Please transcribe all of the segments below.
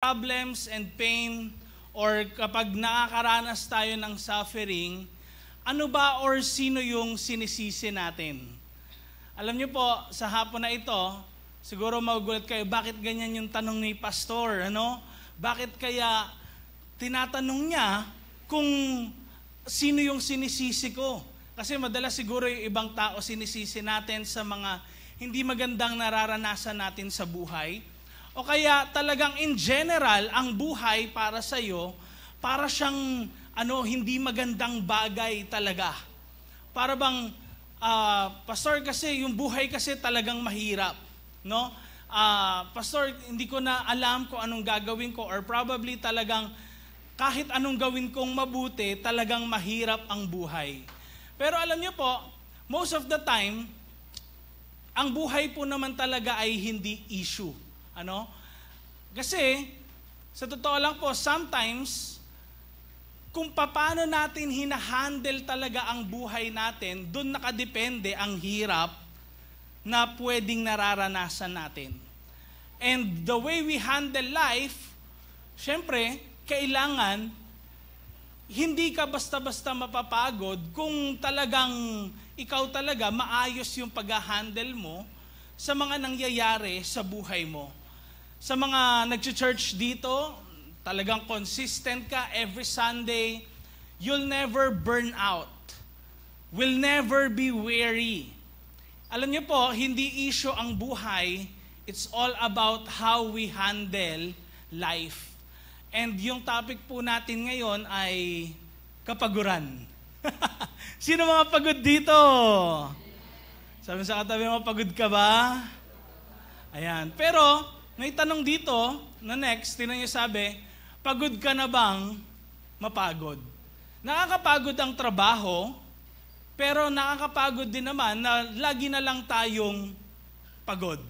problems and pain or kapag nakakaranas tayo ng suffering, ano ba or sino yung sinisisi natin? Alam niyo po, sa hapon na ito, siguro magugulat kayo, bakit ganyan yung tanong ni Pastor? Bakit kaya tinatanong niya kung sino yung sinisisi ko? Kasi madalas siguro yung ibang tao sinisisi natin sa mga hindi magandang nararanasan natin sa buhay. O kaya talagang in general, ang buhay para sa'yo, para siyang hindi magandang bagay talaga. Para bang, Pastor, kasi yung buhay kasi talagang mahirap. No? Pastor, hindi ko na alam kung anong gagawin ko or probably talagang kahit anong gawin kong mabuti, talagang mahirap ang buhay. Pero alam niyo po, most of the time, ang buhay po naman talaga ay hindi issue. Kasi, sa totoo lang po, sometimes, kung paano natin hinahandle talaga ang buhay natin, doon nakadepende ang hirap na pwedeng nararanasan natin. And the way we handle life, syempre, kailangan hindi ka basta-basta mapapagod kung talagang ikaw talaga maayos yung pag-handle mo sa mga nangyayari sa buhay mo. Sa mga nag-church dito, talagang consistent ka every Sunday, you'll never burn out. Will never be weary. Alam niyo po, hindi issue ang buhay, it's all about how we handle life. And yung topic po natin ngayon ay kapaguran. Sino mga pagod dito? Sabi sa katabi mo, pagod ka ba? Ayan. Pero, may tanong dito, na next, tinan niyo sabi, pagod ka na bang mapagod? Nakakapagod ang trabaho, pero nakakapagod din naman na lagi na lang tayong pagod.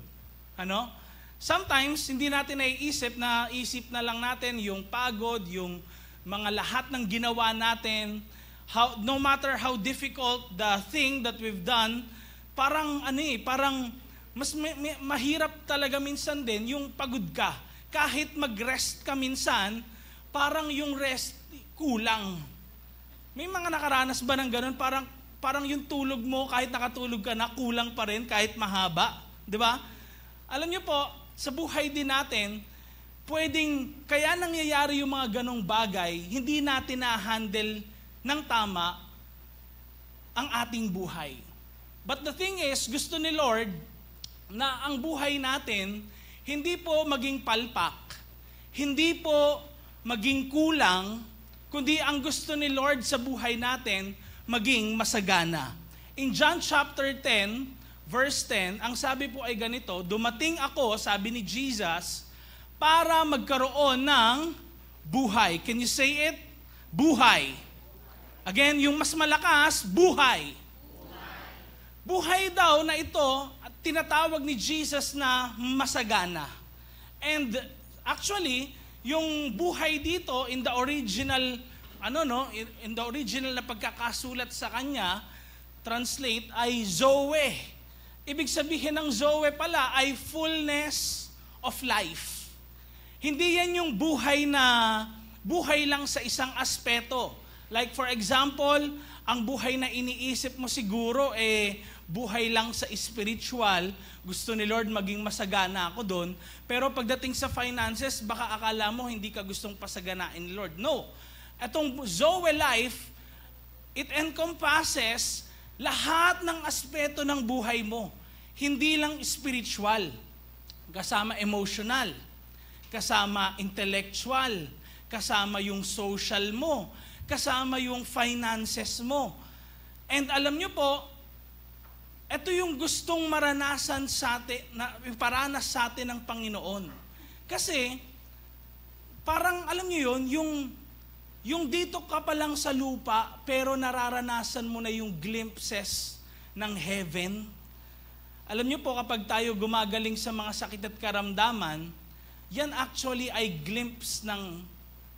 Sometimes, hindi natin naiisip na isip na lang natin yung pagod, yung mga lahat ng ginawa natin, no matter how difficult the thing that we've done, parang mas mahirap talaga minsan din yung pagod ka. Kahit mag-rest ka minsan, parang yung rest kulang. May mga nakaranas ba ng ganun? Parang yung tulog mo, kahit nakatulog ka na, kulang pa rin kahit mahaba. Di ba? Alam niyo po, sa buhay din natin, kaya nangyayari yung mga ganong bagay, hindi natin na-handle ng tama ang ating buhay. But the thing is, gusto ni Lord na ang buhay natin, hindi po maging palpak, hindi po maging kulang, kundi ang gusto ni Lord sa buhay natin, maging masagana. In John chapter 10, verse 10, ang sabi po ay ganito, dumating ako, sabi ni Jesus, para magkaroon ng buhay. Can you say it? Buhay. Again, yung mas malakas, buhay. Buhay daw na ito, at tinatawag ni Jesus na masagana. And actually, yung buhay dito in the original na pagkakasulat sa kanya, translate ay Zoe. Ibig sabihin ng Zoe pala ay fullness of life. Hindi yan yung buhay lang sa isang aspeto. Like for example, ang buhay na iniisip mo siguro buhay lang sa spiritual. Gusto ni Lord maging masagana ako doon. Pero pagdating sa finances, baka akala mo hindi ka gustong pasaganain ni Lord. No. Itong Zoe life, it encompasses lahat ng aspeto ng buhay mo. Hindi lang spiritual, kasama emotional, kasama intellectual, kasama yung social mo, kasama yung finances mo. And alam nyo po, ito yung gustong maranasan sa atin, iparanas sa atin ng Panginoon. Kasi, parang alam nyo yun, yung dito ka pa lang sa lupa, pero nararanasan mo na yung glimpses ng heaven. Alam niyo po, kapag tayo gumagaling sa mga sakit at karamdaman, yan actually ay glimpse ng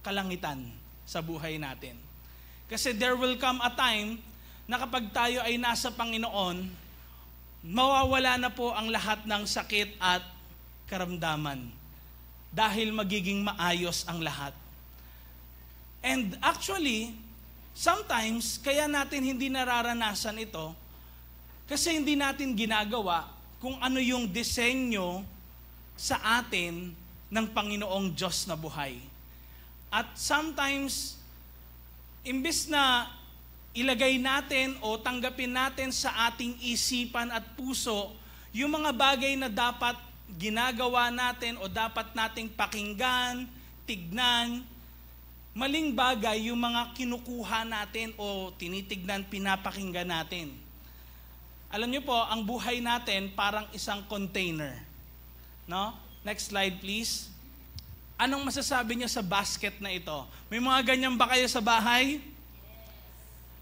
kalangitan sa buhay natin. Kasi there will come a time na kapag tayo ay nasa Panginoon, mawawala na po ang lahat ng sakit at karamdaman. dahil magiging maayos ang lahat. And actually, sometimes, kaya natin hindi nararanasan ito, kasi hindi natin ginagawa kung ano yung disenyo sa atin ng Panginoong Diyos na buhay. At sometimes, imbis na ilagay natin o tanggapin natin sa ating isipan at puso yung mga bagay na dapat ginagawa natin o dapat nating pakinggan, tignan, maling bagay yung mga kinukuha natin o tinitignan, pinapakinggan natin. Alam niyo po, ang buhay natin parang isang container. No? Next slide please. Anong masasabi niyo sa basket na ito? May mga ganyan ba kayo sa bahay?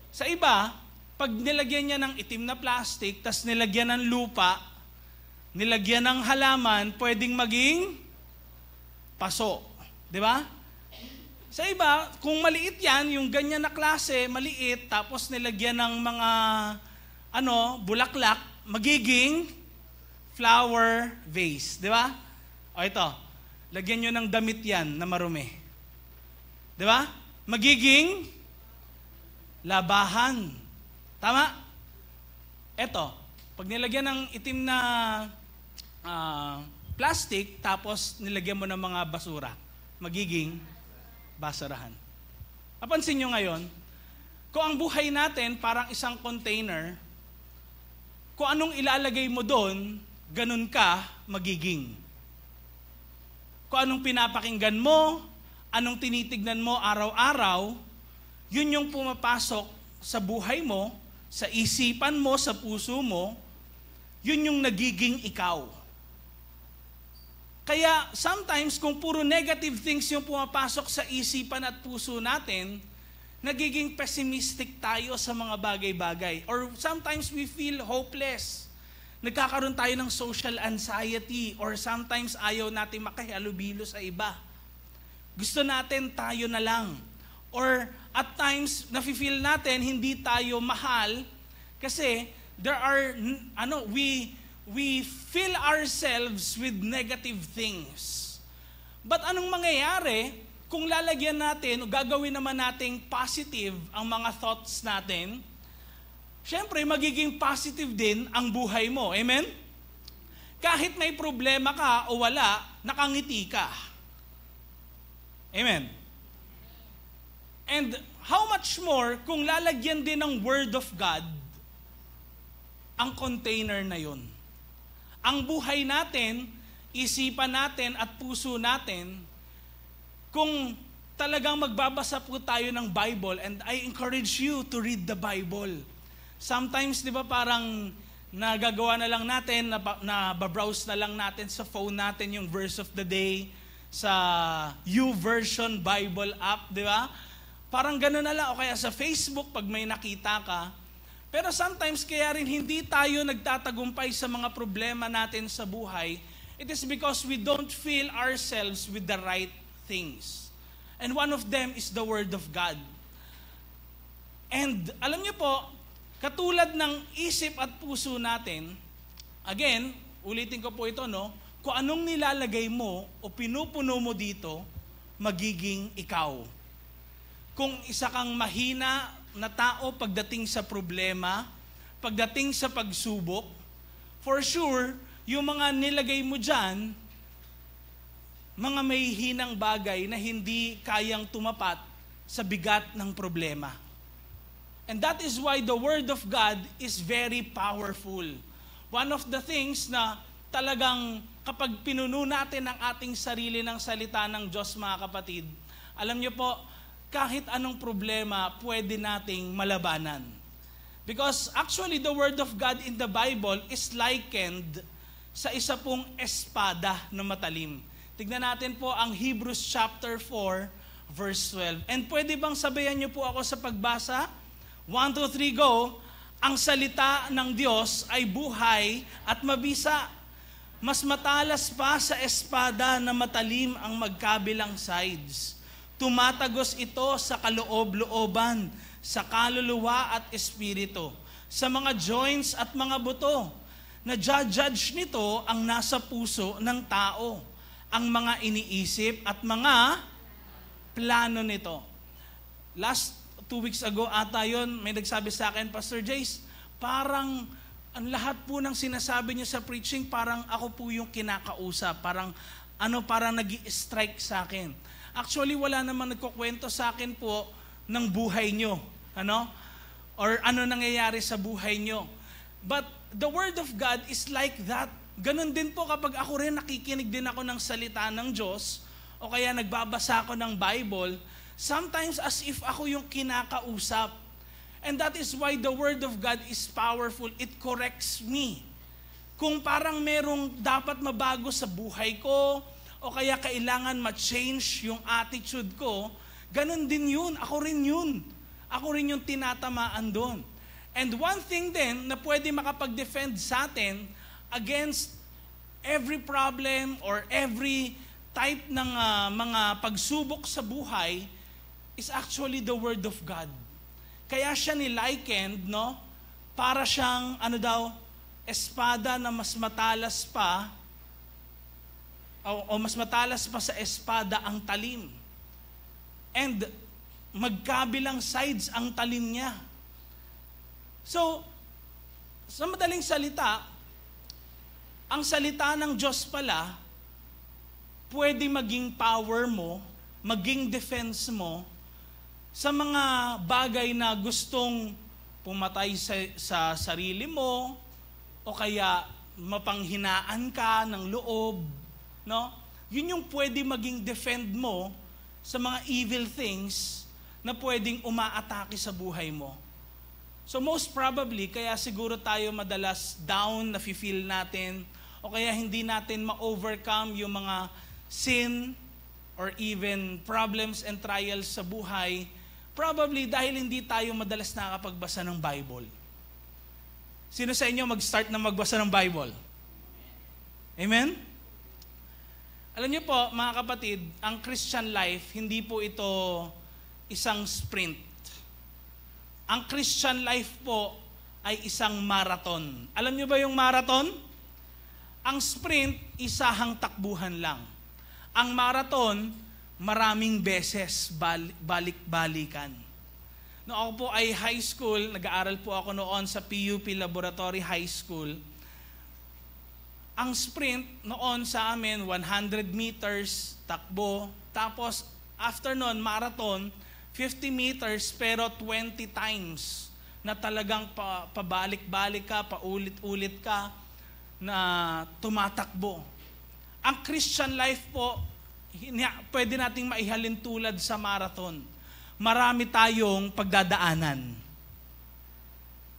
Sa iba, pag nilagyan niya ng itim na plastic, tas nilagyan ng lupa, nilagyan ng halaman, pwedeng maging paso. Di ba? Sa iba, kung maliit yan, yung ganyan na klase, maliit, tapos nilagyan ng mga bulaklak, magiging flower vase. Di ba? O ito, lagyan nyo ng damit yan na marumi. Di ba? Magiging labahan. Tama? Ito, pag nilagyan ng itim na plastic, tapos nilagyan mo ng mga basura, magiging basurahan. Napansin nyo ngayon, kung ang buhay natin parang isang container, kung anong ilalagay mo doon, ganun ka magiging. Kung anong pinapakinggan mo, anong tinitignan mo araw-araw, yun yung pumapasok sa buhay mo, sa isipan mo, sa puso mo, yun yung nagiging ikaw. Kaya sometimes kung puro negative things yung pumapasok sa isipan at puso natin, nagiging pessimistic tayo sa mga bagay-bagay. Or sometimes we feel hopeless. Nagkakaroon tayo ng social anxiety or sometimes ayaw natin makihalubilo sa iba. Gusto natin tayo na lang. Or at times, nafe-feel natin hindi tayo mahal kasi we fill ourselves with negative things. But anong mangyayari kung lalagyan natin o gagawin naman nating positive ang mga thoughts natin? Siyempre, magiging positive din ang buhay mo. Amen? Kahit may problema ka o wala, nakangiti ka. Amen? And how much more kung lalagyan din ng Word of God ang container na yun? Ang buhay natin, isipan natin at puso natin, kung talagang magbabasa po tayo ng Bible, and I encourage you to read the Bible. Sometimes, di ba, parang nagagawa na lang natin, na-browse na lang natin sa phone natin yung verse of the day, sa YouVersion Bible app, di ba? Parang gano'n na lang, o kaya sa Facebook pag may nakita ka. Pero sometimes, kaya rin hindi tayo nagtatagumpay sa mga problema natin sa buhay, it is because we don't fill ourselves with the right things. And one of them is the Word of God. And alam niyo po, katulad ng isip at puso natin, again, ulitin ko po ito, no? Kung anong nilalagay mo o pinupuno mo dito, magiging ikaw. Kung isa kang mahina na tao pagdating sa problema, pagdating sa pagsubok, for sure, yung mga nilagay mo dyan, mga may hinang bagay na hindi kayang tumapat sa bigat ng problema. And that is why the Word of God is very powerful. One of the things na talagang kapag pinuno natin ang ating sarili ng salita ng Diyos, mga kapatid, alam niyo po, kahit anong problema pwede nating malabanan. Because actually the Word of God in the Bible is likened sa isa pong espada na matalim. Tignan natin po ang Hebrews chapter 4, verse 12. And pwede bang sabayan niyo po ako sa pagbasa? 1, 2, 3, go. Ang salita ng Diyos ay buhay at mabisa. Mas matalas pa sa espada na matalim ang magkabilang sides. Tumatagos ito sa kaloob-looban, sa kaluluwa at espiritu, sa mga joints at mga buto. Na judge nito ang nasa puso ng tao. ang mga iniisip at mga plano nito. Last 2 weeks ago ata yun, may nagsabi sa akin, Pastor Jace, parang ang lahat po ng sinasabi niyo sa preaching, parang ako po yung kinakausap. Parang nag-i-strike sa akin. Actually, wala namang nagkukwento sa akin po ng buhay niyo. Or ano nangyayari sa buhay niyo. But the Word of God is like that. Ganon din po kapag ako rin nakikinig din ako ng salita ng Diyos, o kaya nagbabasa ako ng Bible, sometimes as if ako yung kinakausap. And that is why the Word of God is powerful. It corrects me. Kung parang merong dapat mabago sa buhay ko, o kaya kailangan ma-change yung attitude ko, ganun din yun. Ako rin yun. Ako rin yung tinatamaan doon. And one thing din na pwede makapag-defend sa atin against every problem or every type ng mga pagsubok sa buhay is actually the Word of God. Kaya siya ni-likened, para siyang, espada na mas matalas pa, o mas matalas pa sa espada ang talim. And magkabilang sides ang talim niya. So, sa madaling salita, ang salita ng Diyos pala, pwede maging power mo, maging defense mo, sa mga bagay na gustong pumatay sa sarili mo, o kaya mapanghinaan ka ng loob, Yun yung pwede maging defend mo sa mga evil things na pwedeng umaatake sa buhay mo. So most probably, kaya siguro tayo madalas down, nafe-feel natin, o kaya hindi natin ma-overcome yung mga sin or even problems and trials sa buhay, probably dahil hindi tayo madalas nakakapagbasa ng Bible. Sino sa inyo mag-start na magbasa ng Bible? Amen? Alam niyo po, mga kapatid, ang Christian life, hindi po ito isang sprint. Ang Christian life po ay isang marathon. Alam niyo ba yung marathon? Ang sprint, isahang takbuhan lang. Ang marathon, maraming beses balik-balikan. No, ako po ay high school, nag-aaral po ako noon sa PUP Laboratory High School. Ang sprint noon sa amin, 100 meters, takbo. Tapos after noon, marathon, 50 meters pero 20 times na talagang pabalik-balik ka, paulit-ulit ka na tumatakbo. Ang Christian life po, pwede nating maihalin tulad sa marathon. Marami tayong pagdadaanan.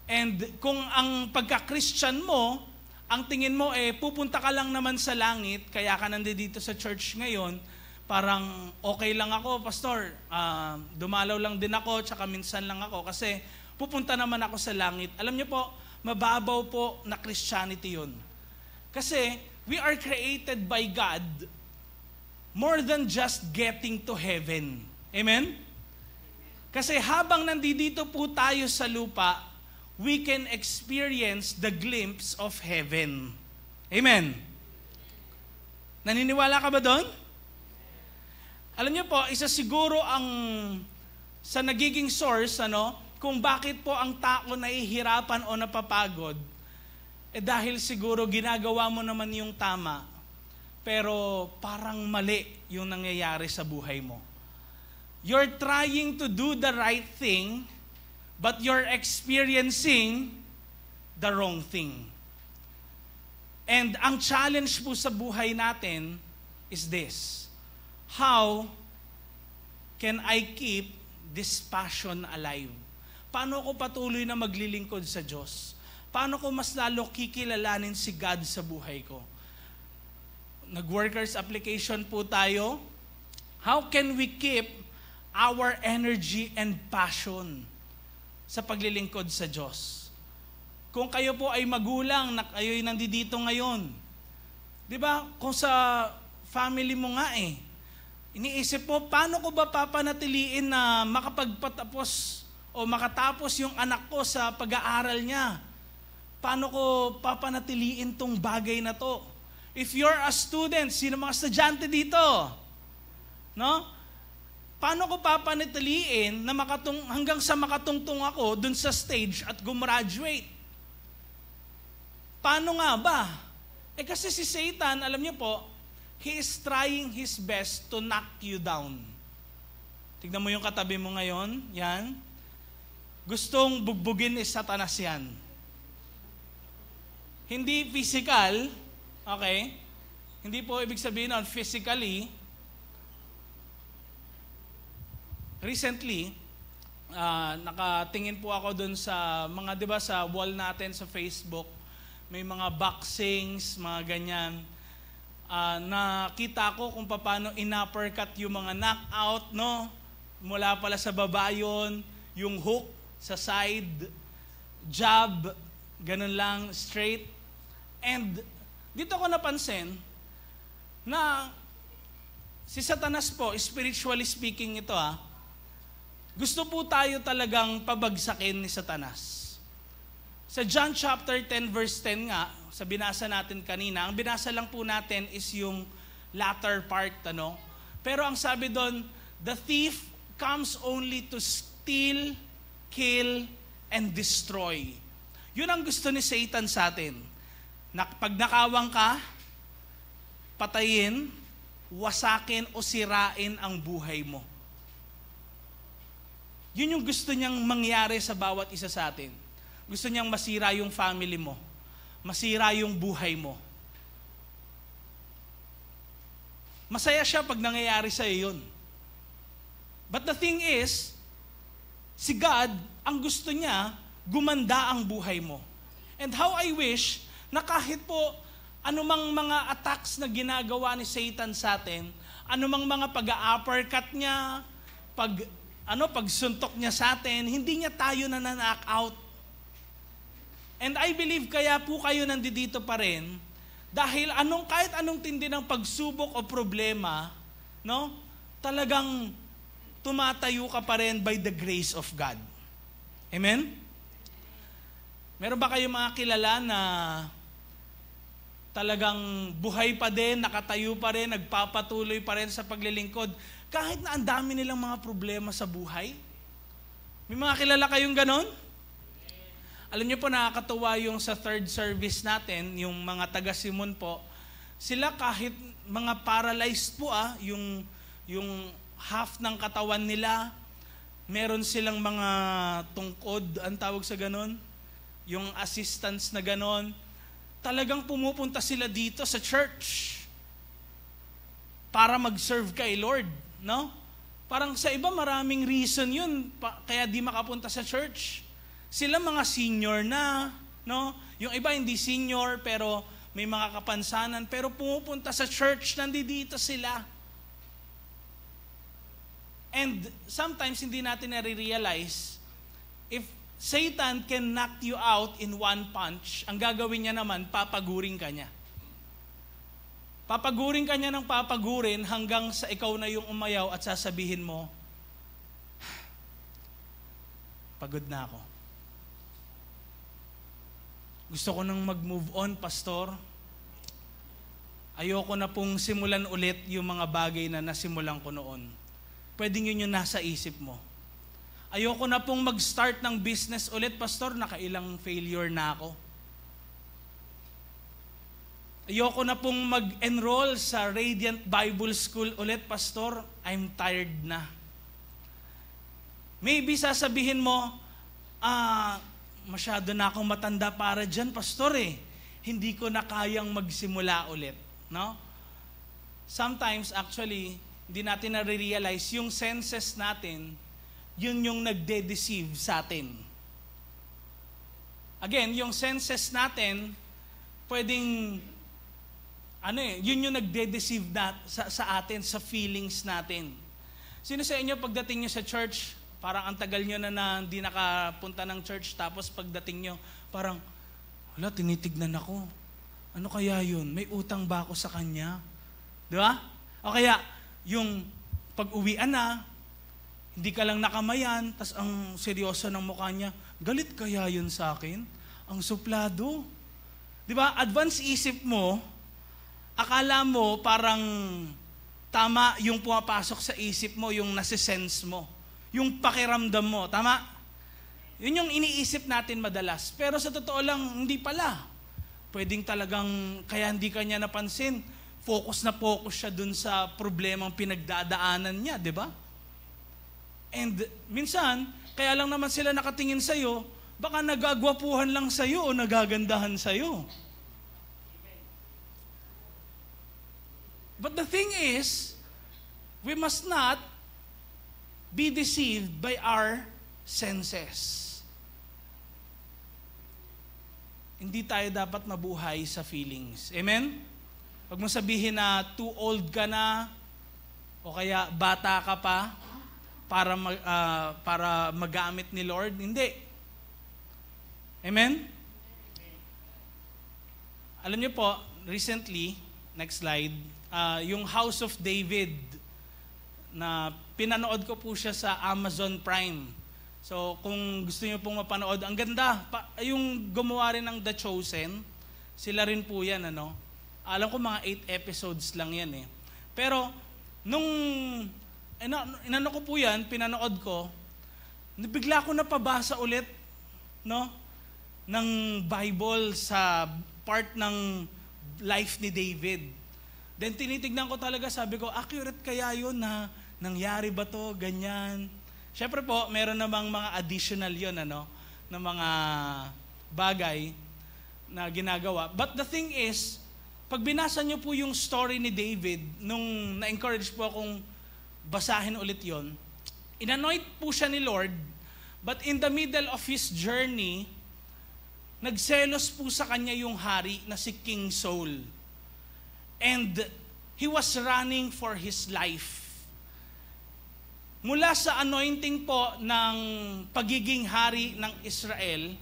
And kung ang pagka-Christian mo, ang tingin mo pupunta ka lang naman sa langit, kaya ka nandito sa church ngayon, parang okay lang ako, pastor, dumalaw lang din ako, tsaka minsan lang ako, kasi pupunta naman ako sa langit. Alam niyo po, mababaw po na Christianity yun. Kasi we are created by God more than just getting to heaven. Amen? Kasi habang nandito po tayo sa lupa, we can experience the glimpse of heaven. Amen? Naniniwala ka ba doon? Alam niyo po, isa siguro ang sa nagiging source, kung bakit po ang tao nahihirapan o napapagod, dahil siguro ginagawa mo naman yung tama, pero parang mali yung nangyayari sa buhay mo. You're trying to do the right thing, but you're experiencing the wrong thing. And ang challenge po sa buhay natin is this: how can I keep this passion alive? Paano ko patuloy na maglilingkod sa Diyos? Paano ko mas lalo kikilalanin si God sa buhay ko? Nag-workers application po tayo. How can we keep our energy and passion sa paglilingkod sa Diyos? Kung kayo po ay magulang, na kayo'y nandito ngayon, di ba, kung sa family mo nga iniisip mo, paano ko ba papanatiliin na makapagpatapos o makatapos yung anak ko sa pag-aaral niya? Paano ko papanatiliin tong bagay na to? If you're a student, sino mga estudyante dito? No? Paano ko papanatiliin na hanggang sa makatungtong ako dun sa stage at gumraduate? Paano nga ba? Kasi si Satan, alam niyo po, he is trying his best to knock you down. Tignan mo yung katabi mo ngayon, yan. Gustong bugbugin ni Satanas yan. Hindi physical, okay? Hindi po ibig sabihin nun, physically. Recently, nakatingin po ako dun sa mga, di ba, sa wall natin sa Facebook, may mga boxings, mga ganyan. Nakita ko kung paano in-uppercut yung mga knockout, no? Mula pala sa baba yun, yung hook sa side, jab, ganun lang, straight. And dito ko napansin na si Satanas po, spiritually speaking ito gusto po tayo talagang pabagsakin ni Satanas. Sa John chapter 10 verse 10 nga, sa binasa natin kanina, ang binasa lang po natin is yung latter part, Pero ang sabi doon, the thief comes only to steal, kill, and destroy. Yun ang gusto ni Satan sa atin. Pag nakawang ka, patayin, wasakin o sirain ang buhay mo. Yun yung gusto niyang mangyari sa bawat isa sa atin. Gusto niyang masira yung family mo. Masira yung buhay mo. Masaya siya pag nangyayari sa iyo yun. But the thing is, si God, ang gusto niya, gumanda ang buhay mo. And how I wish na kahit po anumang mga attacks na ginagawa ni Satan sa atin, anumang mga pag-uppercut niya, pagsuntok niya sa atin, hindi niya tayo knock out. And I believe kaya po kayo nandito pa rin dahil kahit anong tindi ng pagsubok o problema, talagang tumatayo ka pa rin by the grace of God. Amen? Meron ba kayong mga kilala na talagang buhay pa din, nakatayo pa rin, nagpapatuloy pa rin sa paglilingkod kahit na ang dami nilang mga problema sa buhay? May mga kilala kayong ganon? Alam niyo po, nakakatuwa yung sa third service natin, yung mga taga-Simon po, sila kahit mga paralyzed po yung half ng katawan nila, meron silang mga tungkod, ang tawag sa ganon, yung assistance na ganon, talagang pumupunta sila dito sa church para mag-serve kay Lord, no? Parang sa iba maraming reason yun, kaya di makapunta sa church. Sila mga senior na, no? Yung iba hindi senior pero may mga kapansanan, pero pumupunta sa church, nandito sila. And sometimes hindi natin nare-realize, if Satan can knock you out in one punch, ang gagawin niya naman, papaguring ka niya. Papaguring ka niya ng papagurin hanggang sa ikaw na yung umayaw at sasabihin mo, pagod na ako. Gusto ko nang mag-move on, pastor. Ayoko na pong simulan ulit yung mga bagay na nasimulan ko noon. Pwedeng yun yung nasa isip mo. Ayoko na pong mag-start ng business ulit, pastor. Nakailang failure na ako. Ayoko na pong mag-enroll sa Radiant Bible School ulit, pastor. I'm tired na. Maybe sasabihin mo, masyado na akong matanda para dyan, pastor Hindi ko na kayang magsimula ulit. No? Sometimes, actually, hindi natin na-realize, yung senses natin, yun yung nagde-deceive sa atin. Again, yung senses natin, pwedeng, yun yung nagde-deceive sa atin, sa feelings natin. Sino sa inyo, pagdating nyo sa church, parang ang tagal nyo na hindi nakapunta ng church, tapos pagdating nyo, parang, wala, tinitignan ako. Ano kaya yun? May utang ba ako sa kanya? Di ba? O kaya, yung pag-uwian na, hindi ka lang nakamayan, tas ang seryoso ng mukha niya, galit kaya yun sa akin? Ang suplado. Di ba? Advance isip mo, akala mo parang tama yung pumapasok sa isip mo, yung nasisense mo, yung pakiramdam mo, tama? Yun yung iniisip natin madalas. Pero sa totoo lang, hindi pala. Pwedeng talagang, kaya hindi kanya napansin, focus na focus siya dun sa problemang pinagdadaanan niya, di ba? And minsan, kaya lang naman sila nakatingin sa'yo, baka nagagwapuhan lang sa'yo o nagagandahan sa'yo. But the thing is, we must not be deceived by our senses. Hindi tayo dapat mabuhay sa feelings. Amen? Huwag mo sabihin na too old ka na o kaya bata ka pa para magamit ni Lord. Hindi. Amen? Alam niyo po, recently, next slide, yung House of David na pinanood ko po siya sa Amazon Prime. So, kung gusto niyo pong mapanood, ang ganda. Yung gumawa rin ng The Chosen, sila rin po yan, ano? Alam ko mga 8 episodes lang yan eh. Pero, nung inano ko po yan, pinanood ko, bigla ko napabasa ulit, no? Ng Bible sa part ng life ni David. Then tinitignan ko talaga, sabi ko, accurate kaya yun na nangyari ba to, ganyan. Siyempre po, meron namang mga additional yun, ano, na mga bagay na ginagawa. But the thing is, pag binasa nyo po yung story ni David, nung na-encourage po akong basahin ulit yon, inanoint po siya ni Lord, but in the middle of his journey, nagselos po sa kanya yung hari na si King Saul. And he was running for his life. Mula sa anointing po ng pagiging hari ng Israel,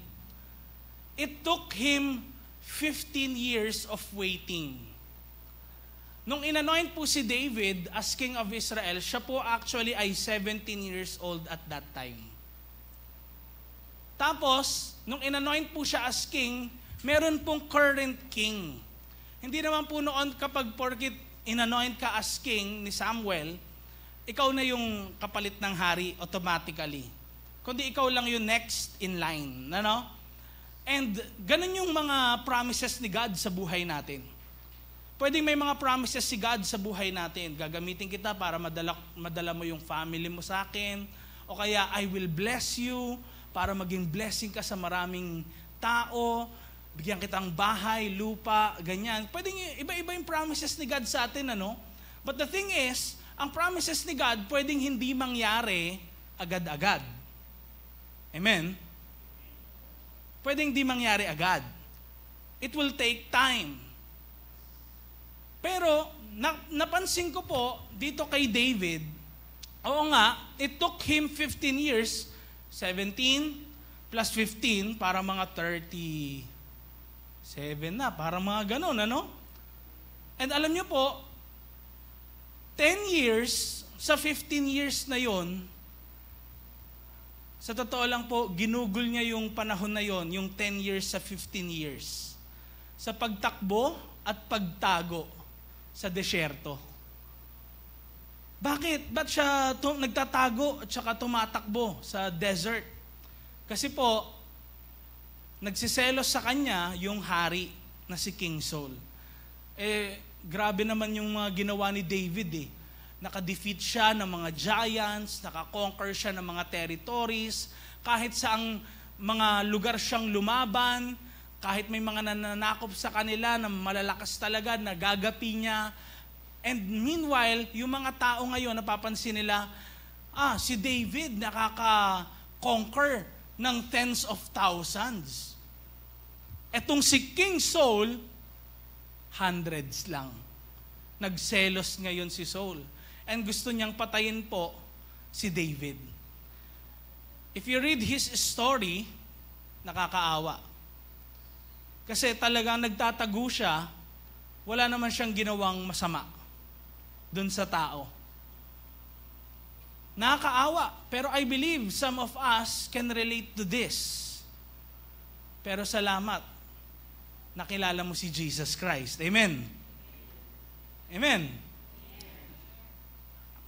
it took him 15 years of waiting. Nung inanoint po si David as King of Israel, siya po actually ay 17 years old at that time. Tapos, nung inanoint po siya as king, meron pong current king. Hindi naman po noon kapag porkit inanoint ka as king ni Samuel, ikaw na yung kapalit ng hari automatically. Kundi ikaw lang yung next in line. Ano? And ganun yung mga promises ni God sa buhay natin. Pwedeng may mga promises si God sa buhay natin. Gagamitin kita para madala mo yung family mo sa akin. O kaya, I will bless you para maging blessing ka sa maraming tao. Bigyan kitang bahay, lupa, ganyan. Pwedeng iba-iba yung promises ni God sa atin, ano? But the thing is, ang promises ni God pwedeng hindi mangyari agad-agad. Amen? Pwedeng hindi mangyari agad. It will take time. Pero, napansin ko po, dito kay David, oo nga, it took him 15 years, 17 plus 15, para mga 37 na, para mga ganun, ano? And alam nyo po, 10 years, sa 15 years na yon, sa totoo lang po, ginugol niya yung panahon na yon, yung 10 years sa 15 years, sa pagtakbo at pagtago sa desyerto. Bakit? Ba't siya nagtatago at saka tumatakbo sa desert? Kasi po, nagsiselos sa kanya yung hari na si King Saul. Grabe naman yung mga ginawa ni David eh. Naka-defeat siya ng mga giants, naka-conquer siya ng mga territories, kahit saang mga lugar siyang lumaban, kahit may mga nananakop sa kanila na malalakas talaga, nagagapi niya. And meanwhile, yung mga tao ngayon, napapansin nila, si David nakaka-conquer ng tens of thousands. Etong si King Saul, hundreds lang. Nagselos ngayon si Saul. And gusto niyang patayin po si David. If you read his story, nakakaawa. Kasi talagang nagtatago siya, wala naman siyang ginawang masama dun sa tao. Nakakaawa, pero I believe some of us can relate to this. Pero salamat, nakilala mo si Jesus Christ. Amen. Amen.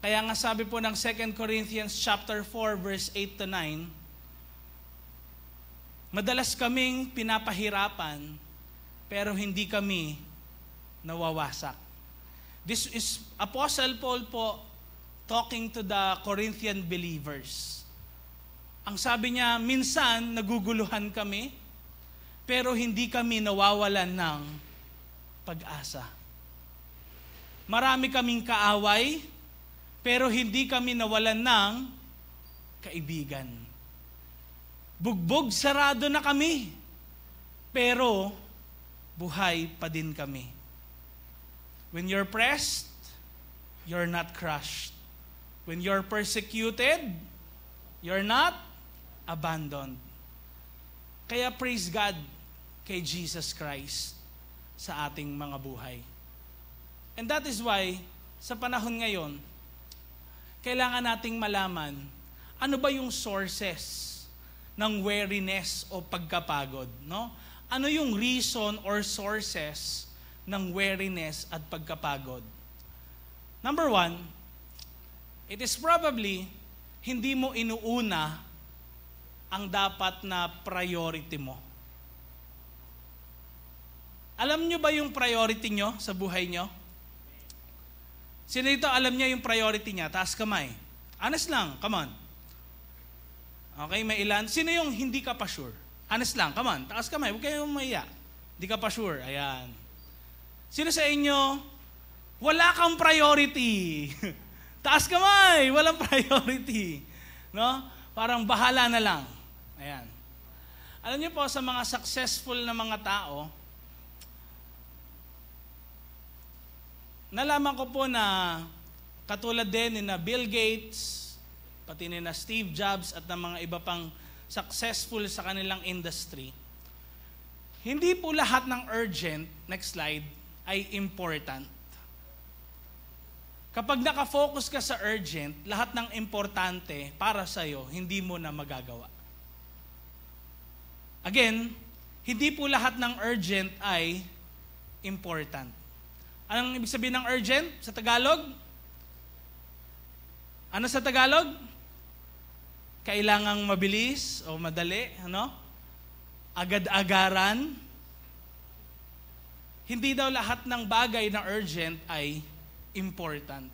Kaya nga sabi po ng 2 Corinthians chapter 4 verse 8 to 9, madalas kaming pinapahirapan pero hindi kami nawawasak. This is Apostle Paul po talking to the Corinthian believers. Ang sabi niya, minsan naguguluhan kami pero hindi kami nawawalan ng pag-asa. Marami kaming kaaway, pero hindi kami nawalan ng kaibigan. Bugbog sarado na kami, pero buhay pa din kami. When you're pressed, you're not crushed. When you're persecuted, you're not abandoned. Kaya praise God kay Jesus Christ sa ating mga buhay. And that is why, sa panahon ngayon, kailangan nating malaman ano ba yung sources ng weariness o pagkapagod, no? Ano yung reason or sources ng weariness at pagkapagod? Number 1, it is probably hindi mo inuuna ang dapat na priority mo. Alam nyo ba yung priority nyo sa buhay nyo? Sino dito alam niya yung priority niya? Taas kamay. Honest lang, come on. Okay, may ilan. Sino yung hindi ka pa sure? Honest lang, come on. Taas kamay, huwag kayong maiya. Hindi ka pa sure, ayan. Sino sa inyo, wala kang priority? Taas kamay, walang priority. No? Parang bahala na lang. Ayan. Alam niyo po, sa mga successful na mga tao, nalaman ko po na katulad din ni na Bill Gates, pati ni na Steve Jobs at ng mga iba pang successful sa kanilang industry, hindi po lahat ng urgent, next slide, ay important. Kapag nakafocus ka sa urgent, lahat ng importante para sa'yo, hindi mo na magagawa. Again, hindi po lahat ng urgent ay important. Anong ibig sabihin ng urgent sa Tagalog? Ano sa Tagalog? Kailangang mabilis o madali, ano? Agad-agaran. Hindi daw lahat ng bagay na urgent ay important.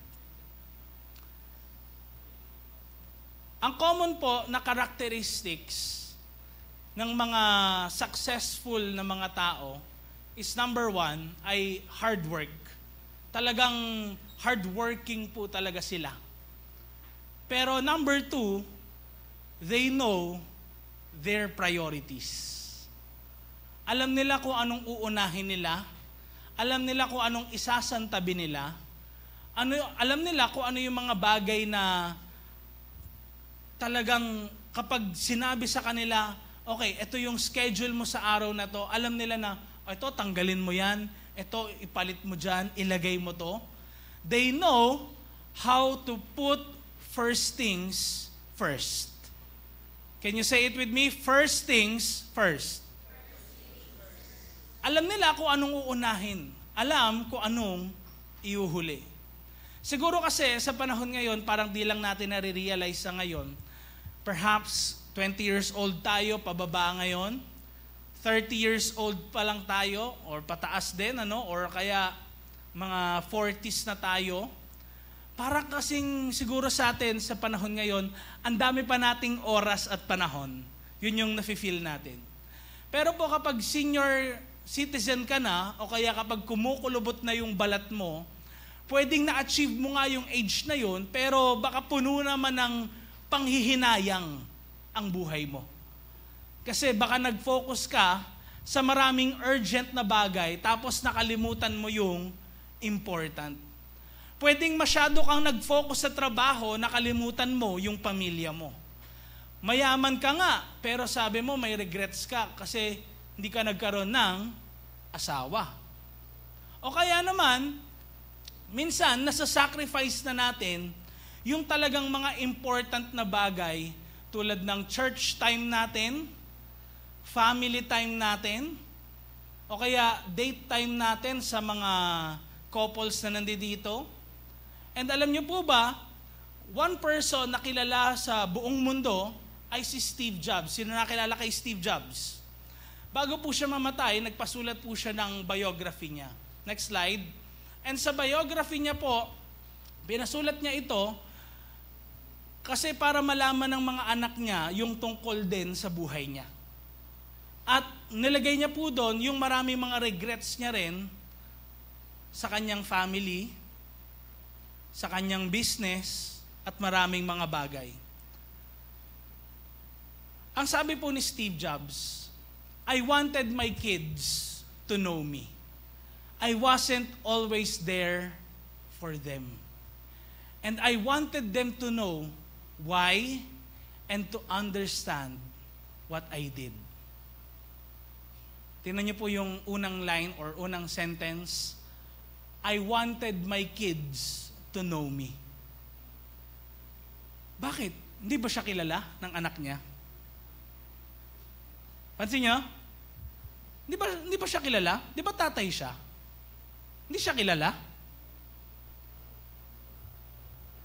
Ang common po na characteristics ng mga successful na mga tao is number 1 ay hard work. Talagang hardworking po talaga sila. Pero number 2, they know their priorities. Alam nila kung anong uunahin nila. Alam nila kung anong isasantabi nila. Alam nila kung ano yung mga bagay na talagang kapag sinabi sa kanila, okay, ito yung schedule mo sa araw na to, alam nila na, ito, tanggalin mo yan. Ito, ipalit mo dyan. Ilagay mo to. They know how to put first things first. Can you say it with me? First things first. Alam nila kung anong uunahin. Alam kung anong iuhuli. Siguro kasi sa panahon ngayon, parang di lang natin nare-realize sa ngayon. Perhaps 20 years old tayo, pababa ngayon. 30 years old pa lang tayo or pataas din, ano, or kaya mga 40s na tayo. Para kasing siguro sa atin sa panahon ngayon, ang dami pa nating oras at panahon. Yun yung nafe-feel natin. Pero po kapag senior citizen ka na o kaya kapag kumukulubot na yung balat mo, pwedeng na-achieve mo nga yung age na yun, pero baka puno naman ng panghihinayang ang buhay mo. Kasi baka nag-focus ka sa maraming urgent na bagay tapos nakalimutan mo yung important. Pwedeng masyado kang nag-focus sa trabaho, nakalimutan mo yung pamilya mo. Mayaman ka nga, pero sabi mo may regrets ka kasi hindi ka nagkaroon ng asawa. O kaya naman, minsan nasa-sacrifice na natin yung talagang mga important na bagay tulad ng church time natin, family time natin, o kaya date time natin sa mga couples na nandito. And alam niyo po ba, one person na kilala sa buong mundo ay si Steve Jobs. Sino nakilala kay Steve Jobs? Bago po siya mamatay, nagpasulat po siya ng biography niya. Next slide. And sa biography niya po, pinasulat niya ito kasi para malaman ng mga anak niya yung tungkol din sa buhay niya. At nilagay niya po doon yung maraming mga regrets niya rin sa kanyang family, sa kanyang business, at maraming mga bagay. Ang sabi po ni Steve Jobs, I wanted my kids to know me. I wasn't always there for them. And I wanted them to know why and to understand what I did. Tingnan niyo po yung unang line or unang sentence. I wanted my kids to know me. Bakit? Hindi ba siya kilala ng anak niya? Pansin niyo? Hindi ba siya kilala? Di ba tatay siya? Hindi siya kilala?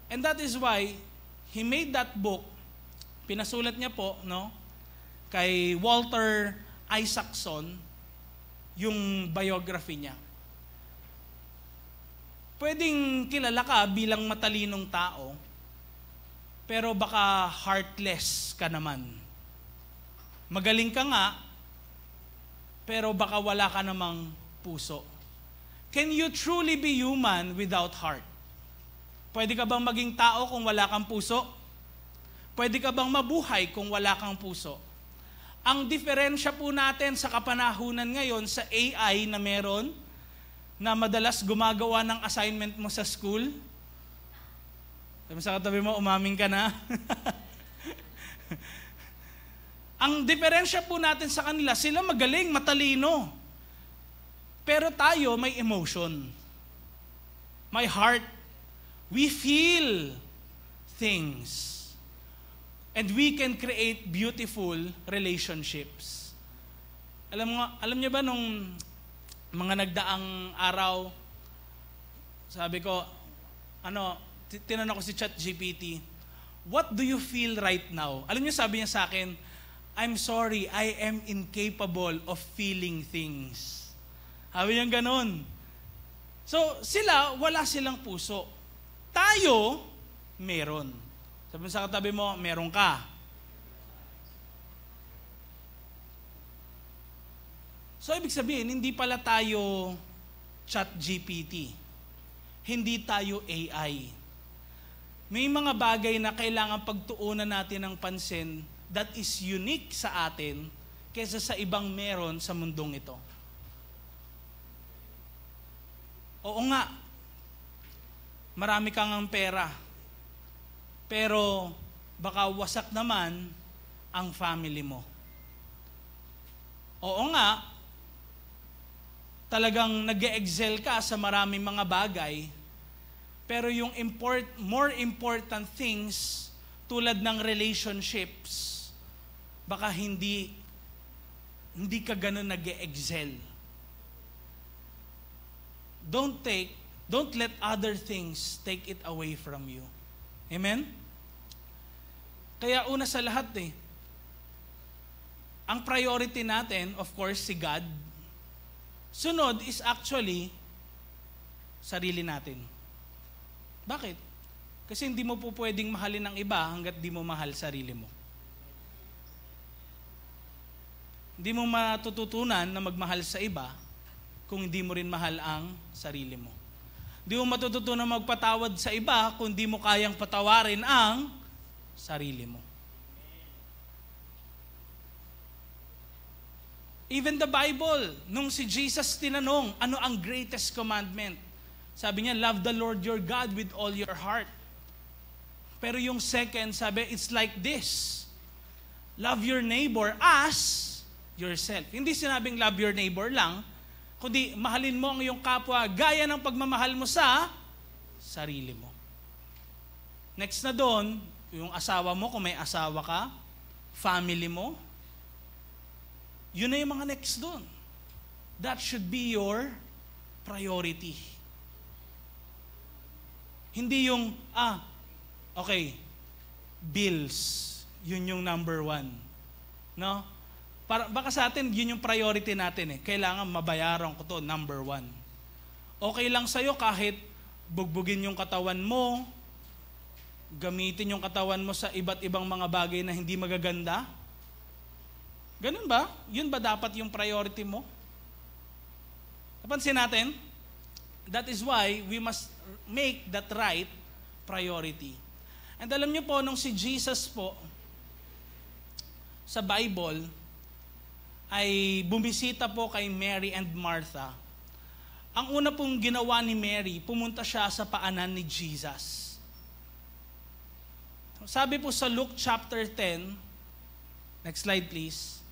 And that is why he made that book. Pinasulat niya po, no, kay Walter Isaacson, yung biography niya. Pwedeng kilala ka bilang matalinong tao, pero baka heartless ka naman. Magaling ka nga, pero baka wala ka namang puso. Can you truly be human without heart? Pwede ka bang maging tao kung wala kang puso? Pwede ka bang mabuhay kung wala kang puso? Ang diferensya po natin sa kapanahunan ngayon sa AI na meron, na madalas gumagawa ng assignment mo sa school. Sabi sa katabi mo, umaming ka na. Ang diferensya po natin sa kanila, sila magaling, matalino. Pero tayo may emotion. May heart. We feel things. And we can create beautiful relationships. Alam niyo ba nung mga nagdaang araw, sabi ko, tinanong ko si ChatGPT, what do you feel right now? Alam niyo, sabi niya sa akin, I'm sorry, I am incapable of feeling things. Sabi niya ganun. So, wala silang puso. Tayo, meron. Sabi sa katabi mo, meron ka. So, ibig sabihin, hindi pala tayo ChatGPT. Hindi tayo AI. May mga bagay na kailangan pagtuunan natin ng pansin that is unique sa atin kaysa sa ibang meron sa mundong ito. Oo nga, marami kang ang pera, pero baka wasak naman ang family mo. Oo nga, talagang nag-excel ka sa maraming mga bagay, pero yung more important things tulad ng relationships, baka hindi ka ganun nag-excel. Don't let other things take it away from you. Amen? Kaya una sa lahat ang priority natin, of course, si God. Sunod is actually sarili natin. Bakit? Kasi hindi mo po pwedeng mahalin ng iba hanggat di mo mahal sarili mo. Hindi mo matututunan na magmahal sa iba kung hindi mo rin mahal ang sarili mo. Hindi mo matututunan magpatawad sa iba kung hindi mo kayang patawarin ang sarili mo. Even the Bible, nung si Jesus tinanong, ano ang greatest commandment? Sabi niya, love the Lord your God with all your heart. Pero yung second, sabi, it's like this. Love your neighbor as yourself. Hindi sinabing love your neighbor lang, kundi mahalin mo ang iyong kapwa gaya ng pagmamahal mo sa sarili mo. Next na doon, yung asawa mo, kung may asawa ka, family mo, yun na yung mga next doon. That should be your priority. Hindi yung, okay, bills, yun yung number one. No? Baka sa atin, yun yung priority natin eh. Kailangan mabayaran ko to, number one. Okay lang sa'yo kahit bugbugin yung katawan mo, gamitin yung katawan mo sa iba't ibang mga bagay na hindi magaganda? Ganun ba? Yun ba dapat yung priority mo? Napansin natin? That is why we must make that right priority. And alam niyo po, nung si Jesus po, sa Bible, ay bumisita po kay Mary and Martha. Ang una pong ginawa ni Mary, pumunta siya sa paanan ni Jesus. Sabi po sa Luke chapter 10, next slide please,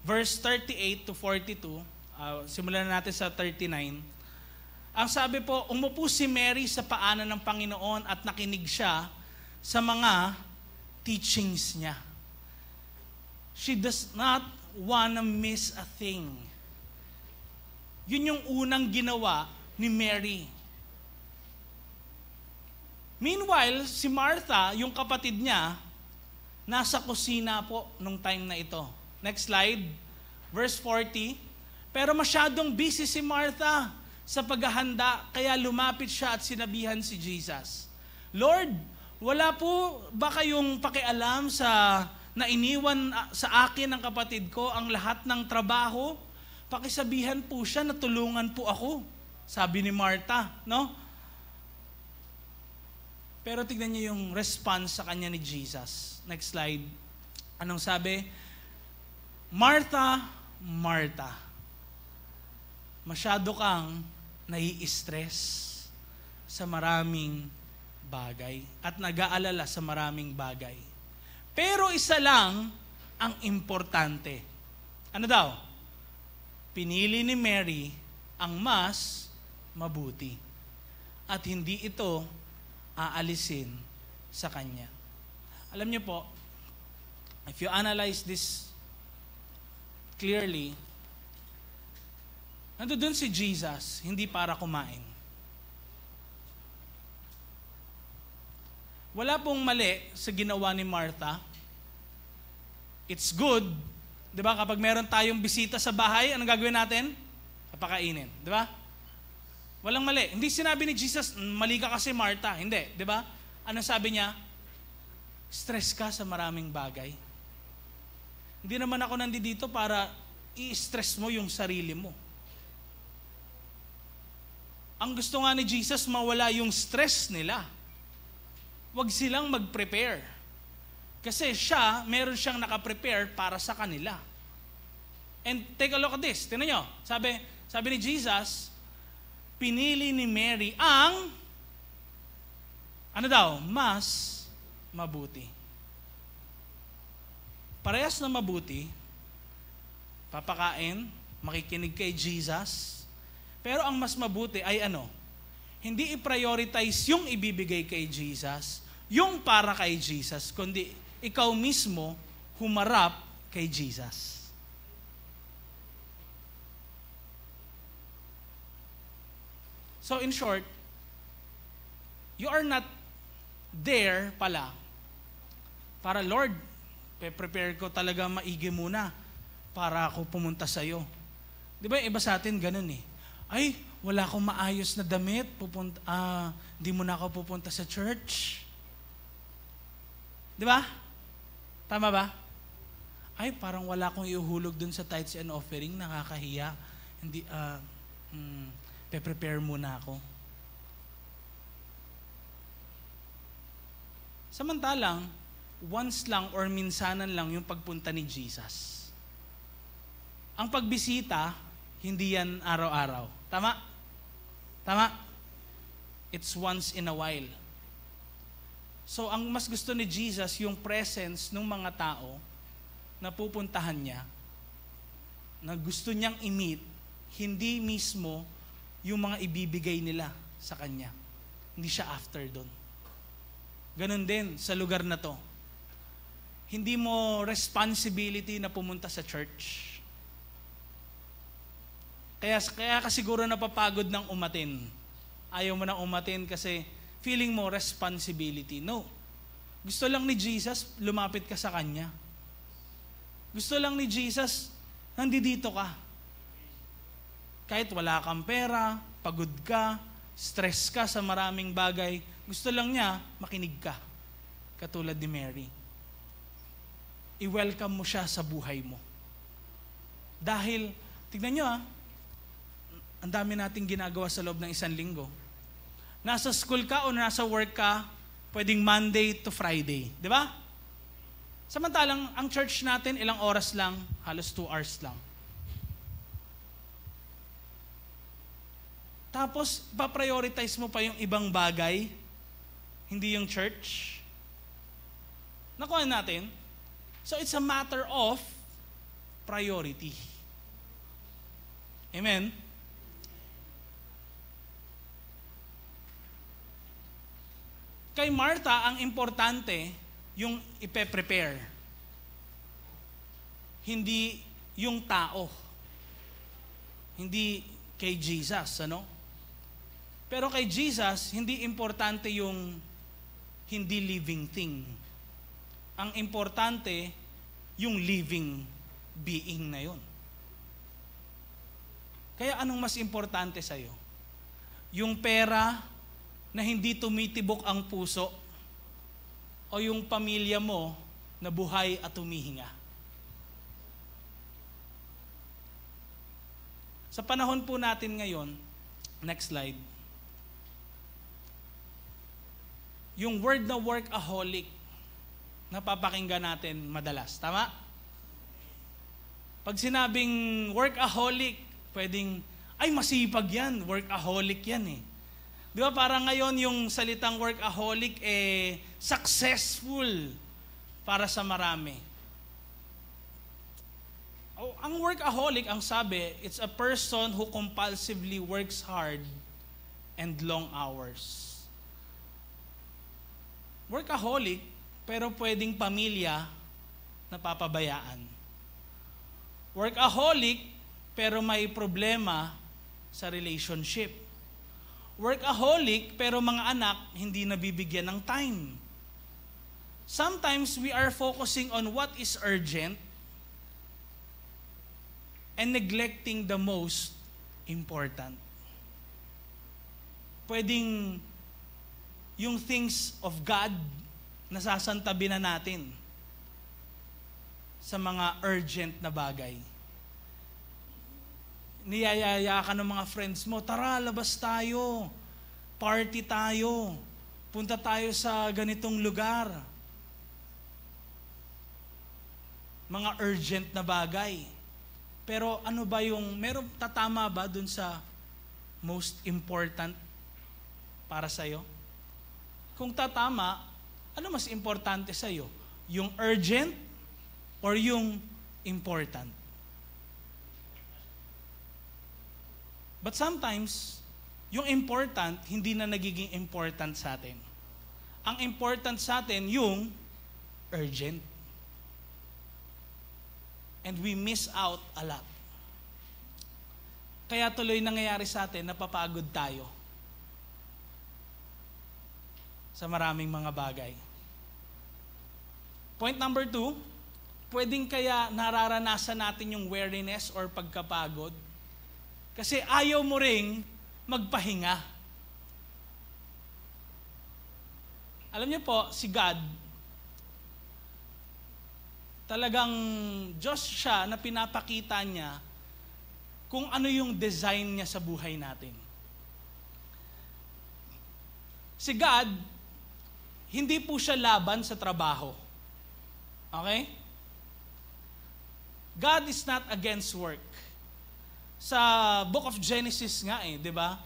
verse 38 to 42, simulan na natin sa 39. Ang sabi po, umupo si Mary sa paanan ng Panginoon at nakinig siya sa mga teachings niya. She does not wanna miss a thing. Yun yung unang ginawa ni Mary. Meanwhile, si Martha, yung kapatid niya, nasa kusina po nung time na ito. Next slide, verse 40. Pero masyadong busy si Martha sa paghahanda, kaya lumapit siya at sinabihan si Jesus, Lord, wala po ba kayong pakialam sa na iniwan sa akin ng kapatid ko ang lahat ng trabaho? Pakisabihan po siya na tulungan po ako. Sabi ni Martha, no? Pero tignan niyo yung response sa kanya ni Jesus. Next slide. Anong sabi? Martha, Martha, masyado kang nai-stress sa maraming bagay at nag-aalala sa maraming bagay. Pero isa lang ang importante. Ano daw? Pinili ni Mary ang mas mabuti. At hindi ito aalisin sa kanya. Alam niyo po, if you analyze this clearly, nandoon si Jesus, hindi para kumain. Wala pong mali sa ginawa ni Martha. It's good. Di ba? Kapag meron tayong bisita sa bahay, anong gagawin natin? Papakainin. Di ba? Walang mali. Hindi sinabi ni Jesus, mali ka kasi Martha. Hindi. Di ba? Anong sabi niya? Stress ka sa maraming bagay. Hindi naman ako nandito para i-stress mo yung sarili mo. Ang gusto nga ni Jesus, mawala yung stress nila. Huwag silang mag-prepare. Kasi siya, meron siyang nakaprepare para sa kanila. And take a look at this. Tingnan nyo. Sabi ni Jesus, pinili ni Mary ang, ano daw, mas mabuti. Parehas na mabuti, papakain, makikinig kay Jesus, pero ang mas mabuti ay ano? Hindi i-prioritize yung ibibigay kay Jesus, yung para kay Jesus, kundi ikaw mismo humarap kay Jesus. So in short, you are not there pala para, Lord, prepare ko talaga maigi muna para ako pumunta sa'yo. Di ba iba sa atin ganun eh. Ay, wala akong maayos na damit, di mo na ako pupunta sa church. Di ba? Tama ba? Ay, parang wala akong iuhulog dun sa tithes and offering, nakakahiya. Hindi, prepare muna ako. Samantalang, once lang or minsanan lang yung pagpunta ni Jesus. Ang pagbisita, hindi yan araw-araw. Tama? Tama? It's once in a while. So, ang mas gusto ni Jesus, yung presence ng mga tao na pupuntahan niya, na gusto niyang i-meet, hindi mismo yung mga ibibigay nila sa kanya. Hindi siya after doon. Ganon din sa lugar na to. Hindi mo responsibility na pumunta sa church. Kaya ka siguro napapagod ng umatin. Ayaw mo nang umatin kasi feeling mo responsibility. No. Gusto lang ni Jesus, lumapit ka sa Kanya. Gusto lang ni Jesus, nandito ka. Kahit wala kang pera, pagod ka, stress ka sa maraming bagay, gusto lang niya, makinig ka. Katulad ni Mary. I-welcome mo siya sa buhay mo. Dahil, tignan nyo ang dami nating ginagawa sa loob ng 1 linggo. Nasa school ka o nasa work ka, pwedeng Monday to Friday. Di ba? Samantalang, ang church natin, ilang oras lang, halos 2 hours lang. Tapos, pa-prioritize mo pa yung ibang bagay, hindi yung church. Nakuha natin. So, it's a matter of priority. Amen? Kay Martha, ang importante, yung ipe-prepare. Hindi yung tao. Hindi kay Jesus, ano? Pero kay Jesus, hindi importante yung hindi living thing. Ang importante, yung living being na yun. Kaya anong mas importante sa'yo? Yung pera na hindi tumitibok ang puso o yung pamilya mo na buhay at humihinga? Sa panahon po natin ngayon, next slide, yung word na workaholic, napapakinggan natin madalas. Tama? Pag sinabing workaholic, pwedeng, ay masipag yan, workaholic yan eh. Di ba parang ngayon yung salitang workaholic successful para sa marami. Ang workaholic, ang sabi, it's a person who compulsively works hard and long hours. Workaholic, pero pwedeng pamilya na papabayaan. Workaholic, pero may problema sa relationship. Workaholic, pero mga anak hindi nabibigyan ng time. Sometimes we are focusing on what is urgent and neglecting the most important. Pwedeng yung things of God nasasantabi na natin sa mga urgent na bagay. Niyayaya ka ng mga friends mo, tara, labas tayo, party tayo, punta tayo sa ganitong lugar. Mga urgent na bagay. Pero ano ba yung, meron tatama ba dun sa most important para sa'yo? Kung tatama, ano mas importante sa'yo? Yung urgent or yung important? But sometimes, yung important, hindi na nagiging important sa atin. Ang important sa atin, yung urgent. And we miss out a lot. Kaya tuloy nangyayari sa atin, napapagod tayo sa maraming mga bagay. Point number 2, pwedeng kaya nararanasan natin yung weariness or pagkapagod kasi ayaw mo ring magpahinga. Alam niyo po, si God, talagang Diyos siya na pinapakita niya kung ano yung design niya sa buhay natin. Si God, hindi po siya laban sa trabaho. Okay? God is not against work. Sa Book of Genesis nga di ba?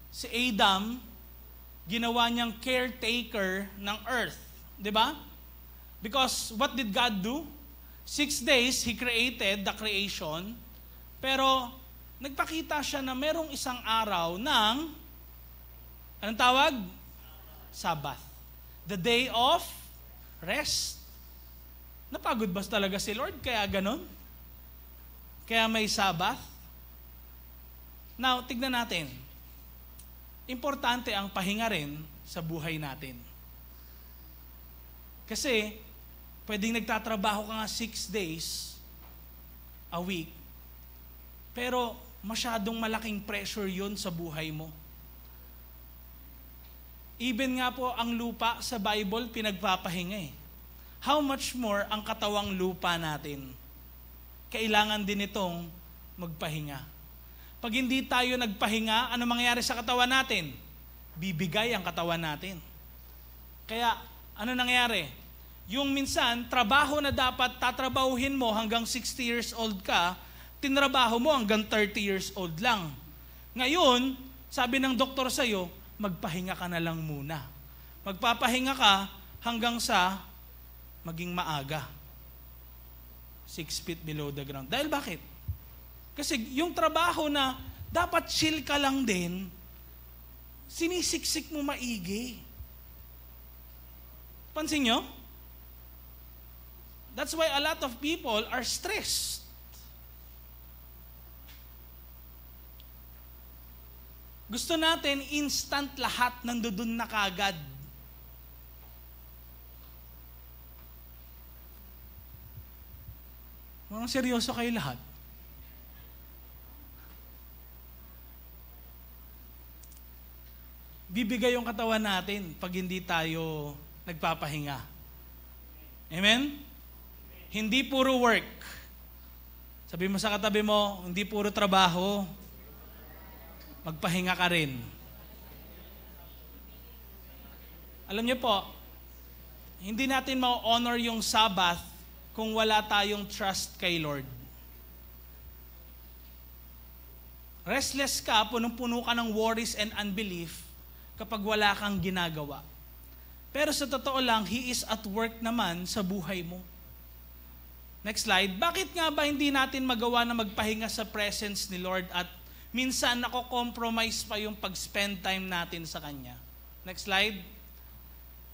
Si Adam, ginawa niyang caretaker ng earth. Di ba? Because what did God do? 6 days, He created the creation, pero nagpakita siya na merong isang araw ng, anong tawag? Sabbath. The day of rest. Napagod ba talaga si Lord? Kaya ganon? Kaya may Sabbath? Now, tignan natin. Importante ang pahinga rin, sa buhay natin. Kasi, pwedeng nagtatrabaho ka nga 6 days a week, pero masyadong malaking pressure yun sa buhay mo. Even nga po ang lupa sa Bible, pinagpapahinga eh. How much more ang katawang lupa natin? Kailangan din itong magpahinga. Pag hindi tayo nagpahinga, ano mangyayari sa katawan natin? Bibigay ang katawan natin. Kaya, ano nangyayari? Yung minsan, trabaho na dapat tatrabahuhin mo hanggang 60 years old ka, tinrabaho mo hanggang 30 years old lang. Ngayon, sabi ng doktor sa'yo, magpahinga ka na lang muna. Magpapahinga ka hanggang sa maging maaga. 6 feet below the ground. Dahil bakit? Kasi yung trabaho na dapat chill ka lang din, sinisiksik mo maigi. Pansin nyo? That's why a lot of people are stressed. Gusto natin instant lahat nandoon na kagad. Parang seryoso kayo lahat. Bibigay yung katawan natin pag hindi tayo nagpapahinga. Amen? Hindi puro work. Sabi mo sa katabi mo, hindi puro trabaho. Magpahinga ka rin. Alam niyo po, hindi natin ma-honor yung Sabbath kung wala tayong trust kay Lord. Restless ka, punong-puno ka ng worries and unbelief kapag wala kang ginagawa. Pero sa totoo lang, He is at work naman sa buhay mo. Next slide. Bakit nga ba hindi natin magawa na magpahinga sa presence ni Lord at minsan nako-compromise pa yung pag-spend time natin sa Kanya? Next slide.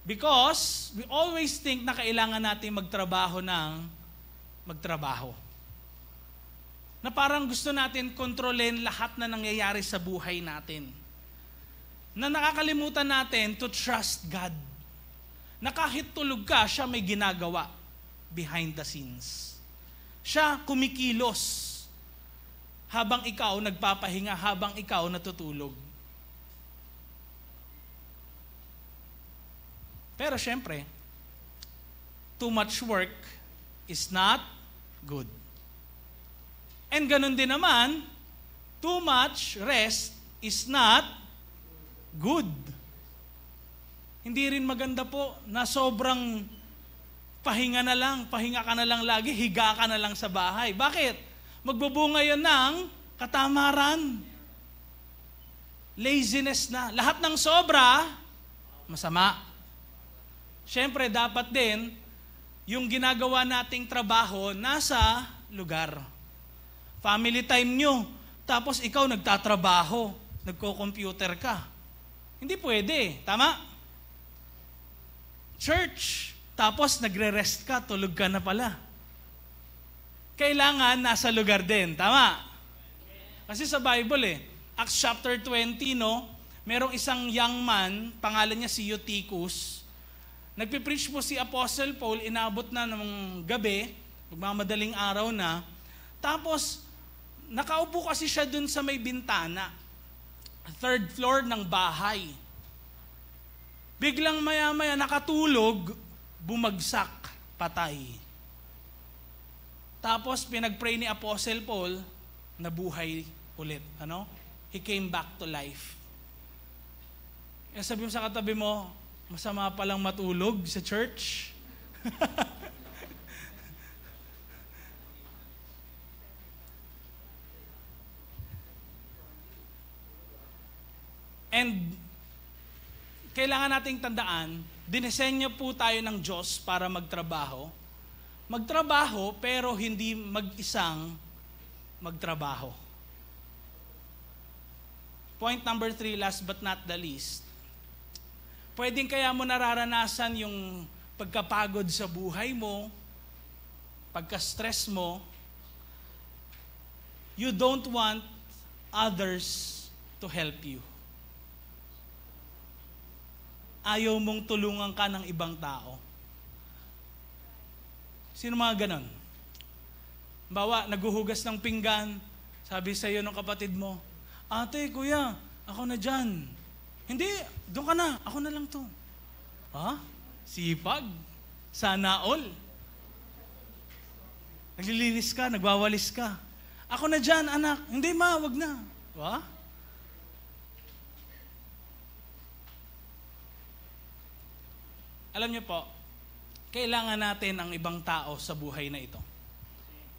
Because we always think na kailangan natin magtrabaho. Na parang gusto natin kontrolin lahat na nangyayari sa buhay natin. Na nakakalimutan natin to trust God. Na kahit tulog ka, siya may ginagawa behind the scenes. Siya kumikilos habang ikaw nagpapahinga, habang ikaw natutulog. Pero syempre, too much work is not good. And ganun din naman, too much rest is not good. Hindi rin maganda po na sobrang pahinga ka na lang lagi, higa ka na lang sa bahay. Bakit? Magbubunga yun ng katamaran. Laziness na. Lahat ng sobra, masama. Siyempre, dapat din, yung ginagawa nating trabaho, nasa lugar. Family time nyo, tapos ikaw nagtatrabaho, nagko-computer ka. Hindi pwede, tama? Church, tapos nagre-rest ka, tulog ka na pala. Kailangan nasa lugar din, tama? Kasi sa Bible Acts chapter 20, merong isang young man, pangalan niya si Eutychus. Nagpipreach po si Apostle Paul, inabot na ng gabi, magmamadaling araw na. Tapos, nakaupo kasi siya dun sa may bintana, 3rd floor ng bahay. Biglang maya-maya nakatulog, bumagsak, patay. Tapos pinag-pray ni Apostle Paul, nabuhay ulit. He came back to life. Kaya sabi mo sa katabi mo, masama palang matulog sa church. And kailangan nating tandaan, dinisenyo po tayo ng Diyos para magtrabaho. Magtrabaho pero hindi mag-isang magtrabaho. Point number 3, last but not the least. Pwedeng kaya mo nararanasan yung pagkapagod sa buhay mo, pagka-stress mo, you don't want others to help you. ayaw mong tulungan ka ng ibang tao? Sino mga ganon? Bawa, naguhugas ng pinggan, sabi sa iyo ng kapatid mo, ate, kuya, ako na dyan. Hindi, doon ka na, ako na lang to. Ha? Sipag? Sana all. Naglilinis ka, nagwawalis ka. Ako na dyan, anak. Hindi ma, wag na. Ha? Alam niyo po, kailangan natin ang ibang tao sa buhay na ito.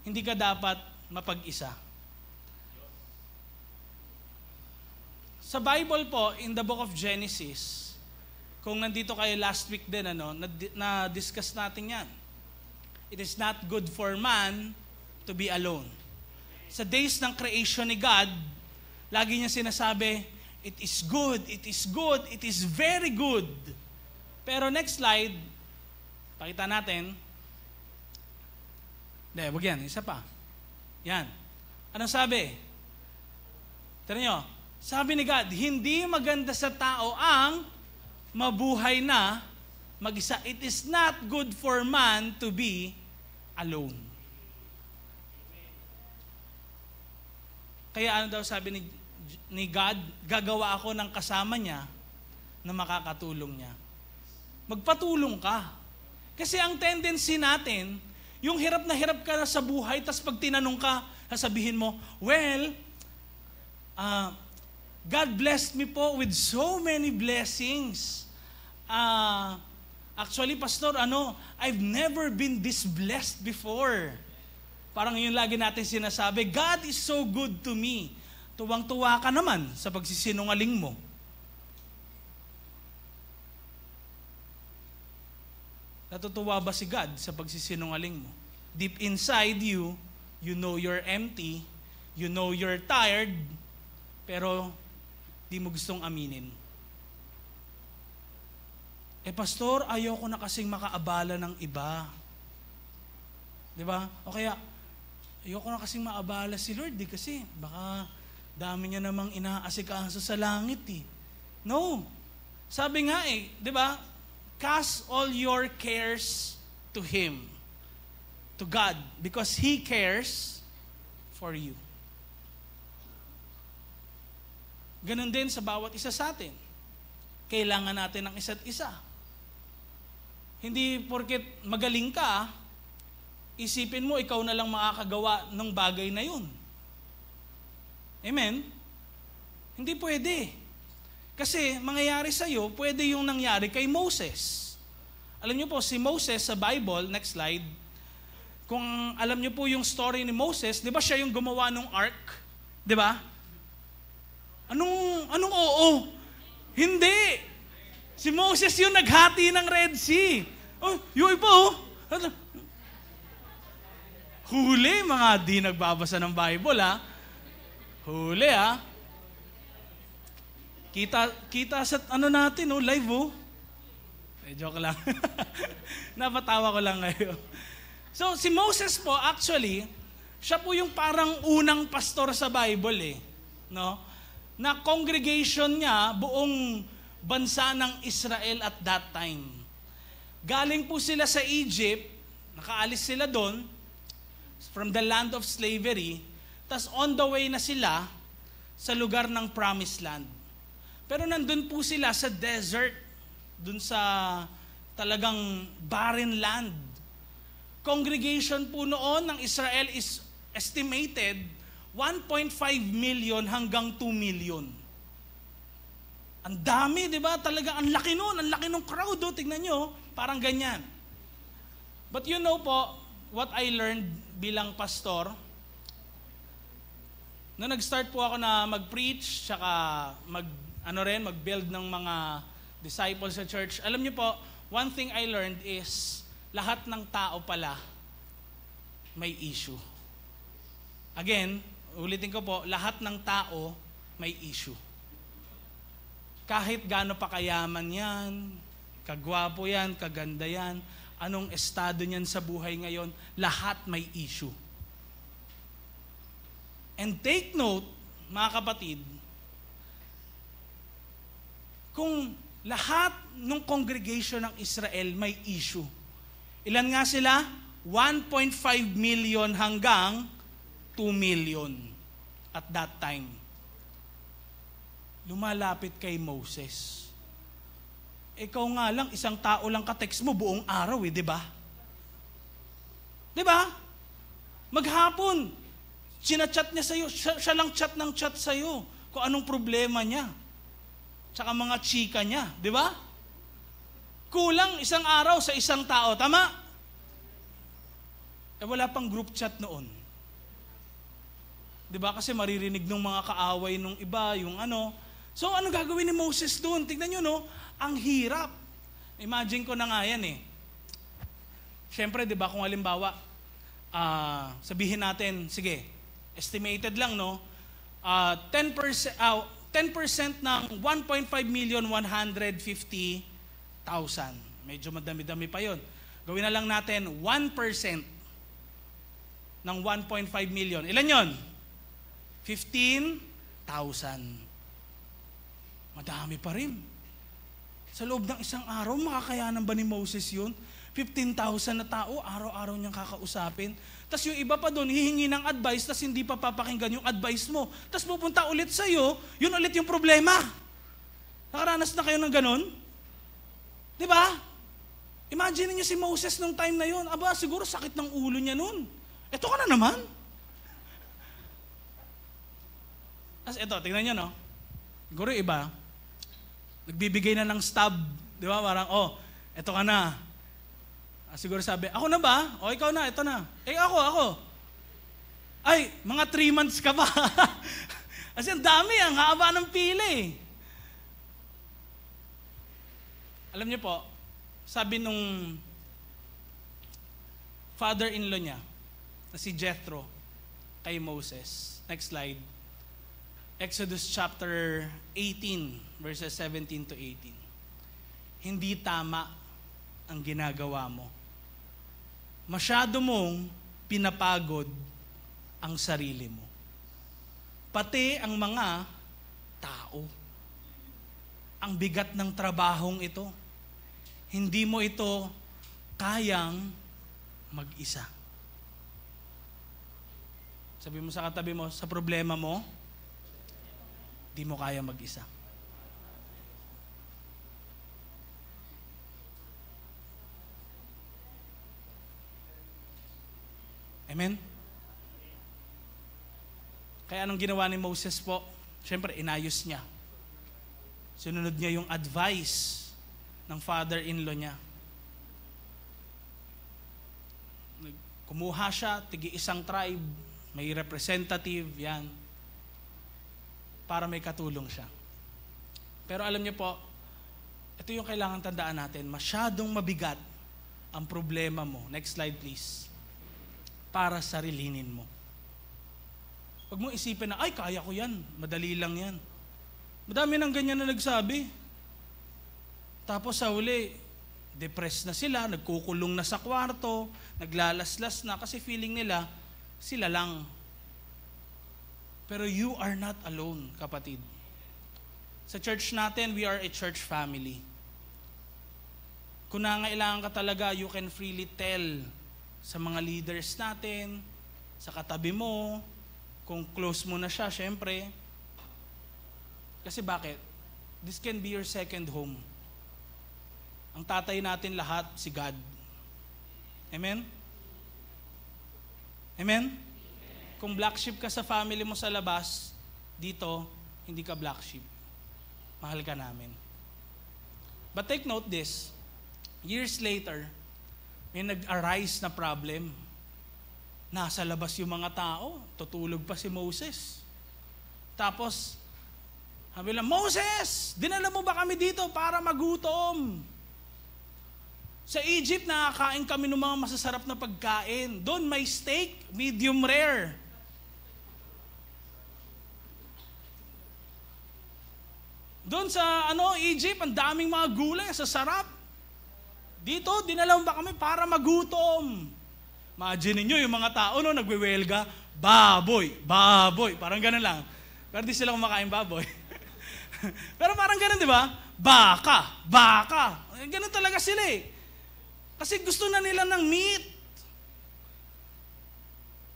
Hindi ka dapat mapag-isa. Sa Bible po, in the book of Genesis, kung nandito kayo last week din, na-discuss natin yan. It is not good for man to be alone. Sa days ng creation ni God, lagi niya sinasabi, it is good, it is good, it is very good. Pero next slide, pakita natin. Hindi, wag yan, isa pa. Yan. Anong sabi? Tira nyo, sabi ni God, hindi maganda sa tao ang mabuhay na mag-isa. It is not good for man to be alone. Kaya ano daw sabi ni God, gagawa ako ng kasama niya na makakatulong niya. Magpatulong ka. Kasi ang tendency natin, yung hirap na hirap ka na sa buhay, tas pag tinanong ka, sasabihin mo, well, God blessed me po with so many blessings. Actually, Pastor, I've never been this blessed before. Parang yun lagi natin sinasabi, God is so good to me. Tuwang-tuwa ka naman sa pagsisinungaling mo. Natutuwa ba si God sa pagsisinungaling mo? Deep inside you, you know you're empty, you know you're tired, pero di mo gustong aminin. Pastor, ayoko na kasing makaabala ng iba. Di ba? O kaya, ayoko na kasing maabala si Lord, kasi baka dami niya namang inaasikaso sa langit No. Sabi nga di ba? Cast all your cares to Him, to God, because He cares for you. Ganun din sa bawat isa sa atin. Kailangan natin ng isa't isa. Hindi porket magaling ka, isipin mo ikaw na lang makakagawa ng bagay na yun. Amen? Hindi pwede. Kasi mangyayari sa'yo, pwede yung nangyari kay Moses. Alam niyo po, si Moses sa Bible, next slide, kung alam niyo po yung story ni Moses, di ba siya yung gumawa ng ark? Di ba? Anong oo? Hindi! Si Moses yung naghati ng Red Sea. Yung iba Huli, mga di nagbabasa ng Bible Huli Kita sa natin, live joke lang. Napatawa ko lang ngayon. So, si Moses po, actually, siya po yung parang unang pastor sa Bible no? Na congregation niya, buong bansa ng Israel at that time. Galing po sila sa Egypt, nakaalis sila doon, from the land of slavery, tas on the way na sila sa lugar ng Promised Land. Pero nandun po sila sa desert, dun sa talagang barren land. Congregation po noon ng Israel is estimated 1.5 million hanggang 2 million. Ang dami, di ba? Talaga, ang laki nun, ang laki ng crowd. Tignan nyo, parang ganyan. But you know po, what I learned bilang pastor, nung nag-start po ako na mag-preach, tsaka mag-build ng mga disciples sa church. Alam niyo po, one thing I learned is, lahat ng tao pala may issue. Again, ulitin ko po, lahat ng tao may issue. Kahit gaano pa kayaman yan, kagwapo yan, kaganda yan, anong estado niyan sa buhay ngayon, lahat may issue. And take note, mga kapatid, kung lahat ng congregation ng Israel may issue. Ilan nga sila? 1.5 million hanggang 2 million at that time. Lumalapit kay Moses. Ikaw nga lang, isang tao lang ka-text mo buong araw di ba? Di ba? Maghapon, sinachat niya sa'yo, siya lang chat ng chat sa'yo kung anong problema niya. Tsaka mga chika niya, di ba? Kulang isang araw sa isang tao, tama? Wala pang group chat noon. Di ba? Kasi maririnig ng mga kaaway nung iba, yung ano. So, ano gagawin ni Moses doon? Tignan nyo, no? Ang hirap. Imagine ko na nga yan Siyempre, di ba, kung halimbawa, sabihin natin, sige, estimated lang, no? 10% ng 1.5 million 150,000. Medyo madami-dami pa yon. Gawin na lang natin 1% ng 1.5 million. Ilan yon? 15,000. Madami pa rin. Sa loob ng isang araw, makakayanan ba ni Moses yun? 15,000 na tao, araw-araw niyang kakausapin. Tapos yung iba pa doon, hihingi ng advice, tapos hindi pa papakinggan yung advice mo. Tapos pupunta ulit sa'yo, yun ulit yung problema. Nakaranas na kayo ng ganun? Di ba? Imagine niyo si Moses nung time na yun. Aba, siguro sakit ng ulo niya nun. Eto ka na naman. Tapos eto, tingnan niyo, no? Siguro iba, nagbibigay na ng stab. Di ba? Parang, eto ka na. Siguro sabi, ako na ba? O ikaw na, ito na. Ako. Ay, mga 3 months ka ba? Kasi ang dami, ang haba ng pili. Alam niyo po, sabi nung father-in-law niya, na si Jethro, kay Moses. Next slide. Exodus chapter 18, verses 17 to 18. Hindi tama ang ginagawa mo. Masyado mong pinapagod ang sarili mo. Pati ang mga tao. Ang bigat ng trabahong ito. Hindi mo ito kayang mag-isa. Sabi mo sa katabi mo, sa problema mo, di mo kaya mag-isa. Amen? Kaya anong ginawa ni Moses po? Siyempre, inayos niya. Sinunod niya yung advice ng father-in-law niya. Kumuha siya, tigi-isang tribe, may representative, yan. Para may katulong siya. Pero alam niyo po, ito yung kailangan tandaan natin, masyadong mabigat ang problema mo. Next slide please. Para sarilinin mo. Huwag mong isipin na, ay, kaya ko yan. Madali lang yan. Madami nang ganyan na nagsabi. Tapos sa huli, depressed na sila, nagkukulong na sa kwarto, naglalaslas na kasi feeling nila, sila lang. Pero you are not alone, kapatid. Sa church natin, we are a church family. Kung nangailangan ka talaga, you can freely tell sa mga leaders natin, sa katabi mo, kung close mo na siya, syempre. Kasi bakit? This can be your second home. Ang tatay natin lahat, si God. Amen? Amen? Kung black sheep ka sa family mo sa labas, dito, hindi ka black sheep. Mahal ka namin. But take note this, years later, may nag-arise na problem. Nasa labas yung mga tao, tutulog pa si Moses. Tapos, sabi lang, Moses, dinala mo ba kami dito para magutom? Sa Egypt, nakakain kami ng mga masasarap na pagkain. Doon may steak, medium rare. Doon sa Egypt, ang daming mga gulay, sa sarap. Dito, dinala mo ba kami para magutom? Imagine niyo yung mga tao nagwewelga, baboy, parang gano'n lang. Pero di sila kumakain baboy. Pero parang gano'n, di ba? baka. Ganun talaga sila eh. Kasi gusto na nila ng meat.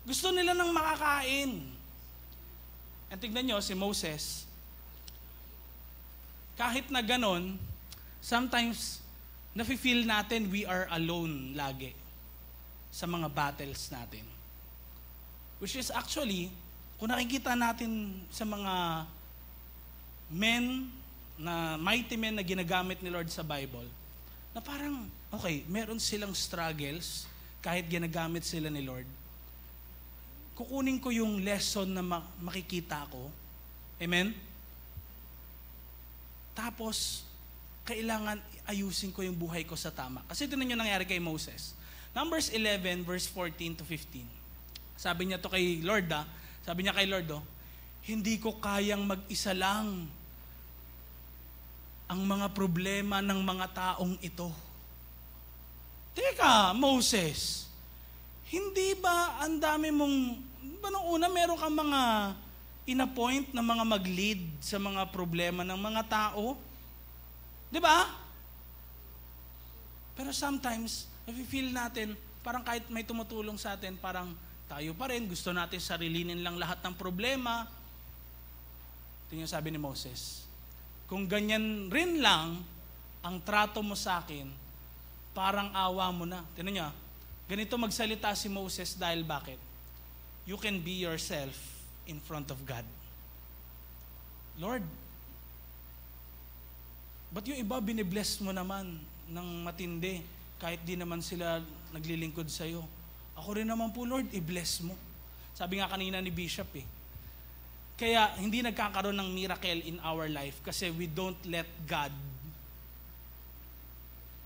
Gusto nila ng makakain. At tignan nyo, si Moses, kahit na ganon, sometimes, nafe-feel natin we are alone lagi sa mga battles natin. Which is actually, kung nakikita natin sa mga men, na mighty men na ginagamit ni Lord sa Bible, na parang, okay, meron silang struggles, kahit ginagamit sila ni Lord. Kukunin ko yung lesson na makikita ko. Amen? Tapos, kailangan ayusin ko yung buhay ko sa tama. Kasi ito na yung nangyari kay Moses. Numbers 11, verse 14 to 15. Sabi niya to kay Lord, sabi niya kay Lord, hindi ko kayang mag-isa lang ang mga problema ng mga taong ito. Teka, Moses, hindi ba ang dami mong, ba nung una meron kang mga in-appoint na mga mag-lead sa mga problema ng mga tao? Di ba? Pero sometimes, feel natin, parang kahit may tumutulong sa atin, parang tayo pa rin, gusto natin sarilinin lang lahat ng problema. Ito yung sabi ni Moses, kung ganyan rin lang ang trato mo sa akin, parang awa mo na. Tingnan niyo, ganito magsalita si Moses dahil bakit? You can be yourself in front of God. Lord, ba't yung iba binibless mo naman ng matindi kahit di naman sila naglilingkod sa'yo? Ako rin naman po, Lord, i-bless mo. Sabi nga kanina ni Bishop kaya hindi nagkakaroon ng miracle in our life kasi we don't let God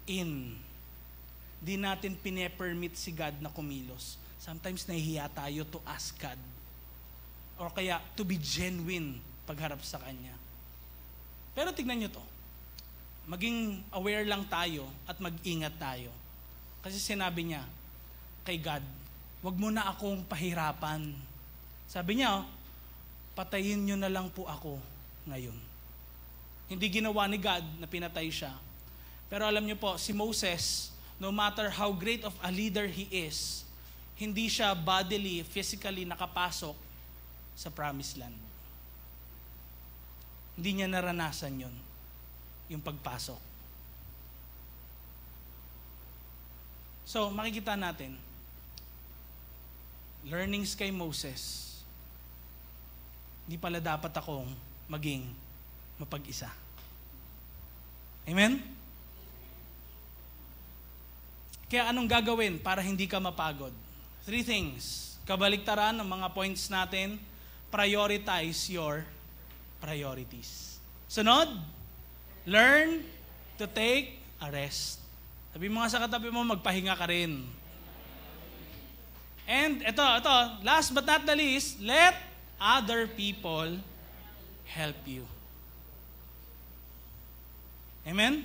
in. Di natin pine-permit si God na kumilos. Sometimes nahihiya tayo to ask God. Or kaya to be genuine pagharap sa Kanya. Pero tignan nyo to. Maging aware lang tayo at mag-ingat tayo. Kasi sinabi niya kay God, wag mo na akong pahirapan. Sabi niya, patayin nyo na lang po ako ngayon. Hindi ginawa ni God na pinatay siya. Pero alam nyo po, si Moses, no matter how great of a leader he is, hindi siya bodily, physically nakapasok sa promised land. Hindi niya naranasan yon, yung pagpasok. So, makikita natin, learnings kay Moses, hindi pala dapat akong maging mapag-isa. Amen? Kaya anong gagawin para hindi ka mapagod? 3 things. Kabaliktaran ng mga points natin, prioritize your priorities. Sunod, learn to take a rest. Sabi mo nga sa katabi mo, magpahinga ka rin. And ito, last but not the least, let other people help you. Amen?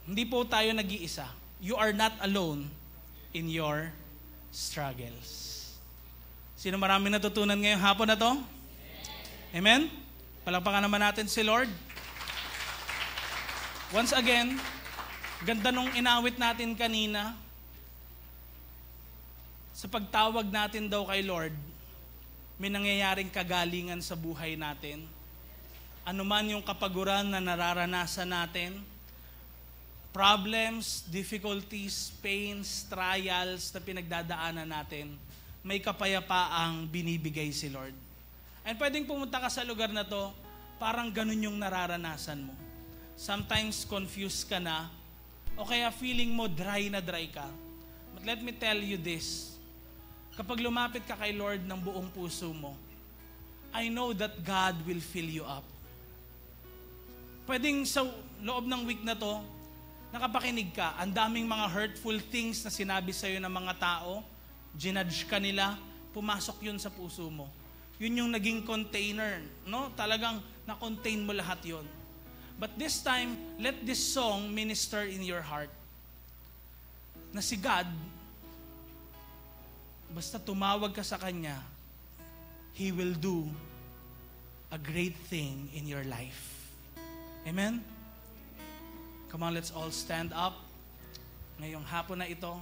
Hindi po tayo nag-iisa. You are not alone in your struggles. Sino maraming natutunan ngayong hapon na to? Amen? Palakpakan naman natin si Lord. Once again, ganda nung inawit natin kanina. Sa pagtawag natin daw kay Lord, may nangyayaring kagalingan sa buhay natin. Ano man yung kapaguran na nararanasan natin, problems, difficulties, pains, trials na pinagdadaanan natin, may kapayapaang binibigay si Lord. And pwedeng pumunta ka sa lugar na to, parang ganun yung nararanasan mo. Sometimes confused ka na, o kaya feeling mo dry na dry ka. But let me tell you this, kapag lumapit ka kay Lord ng buong puso mo, I know that God will fill you up. Pwedeng sa loob ng week na to, nakapakinig ka, ang daming mga hurtful things na sinabi sa'yo ng mga tao, ginudge ka nila, pumasok yun sa puso mo. Yun yung naging container, no? Talagang na-contain mo lahat yun. But this time, let this song minister in your heart. Na si God, basta tumawag ka sa Kanya, He will do a great thing in your life. Amen? Come on, let's all stand up ngayong hapon na ito.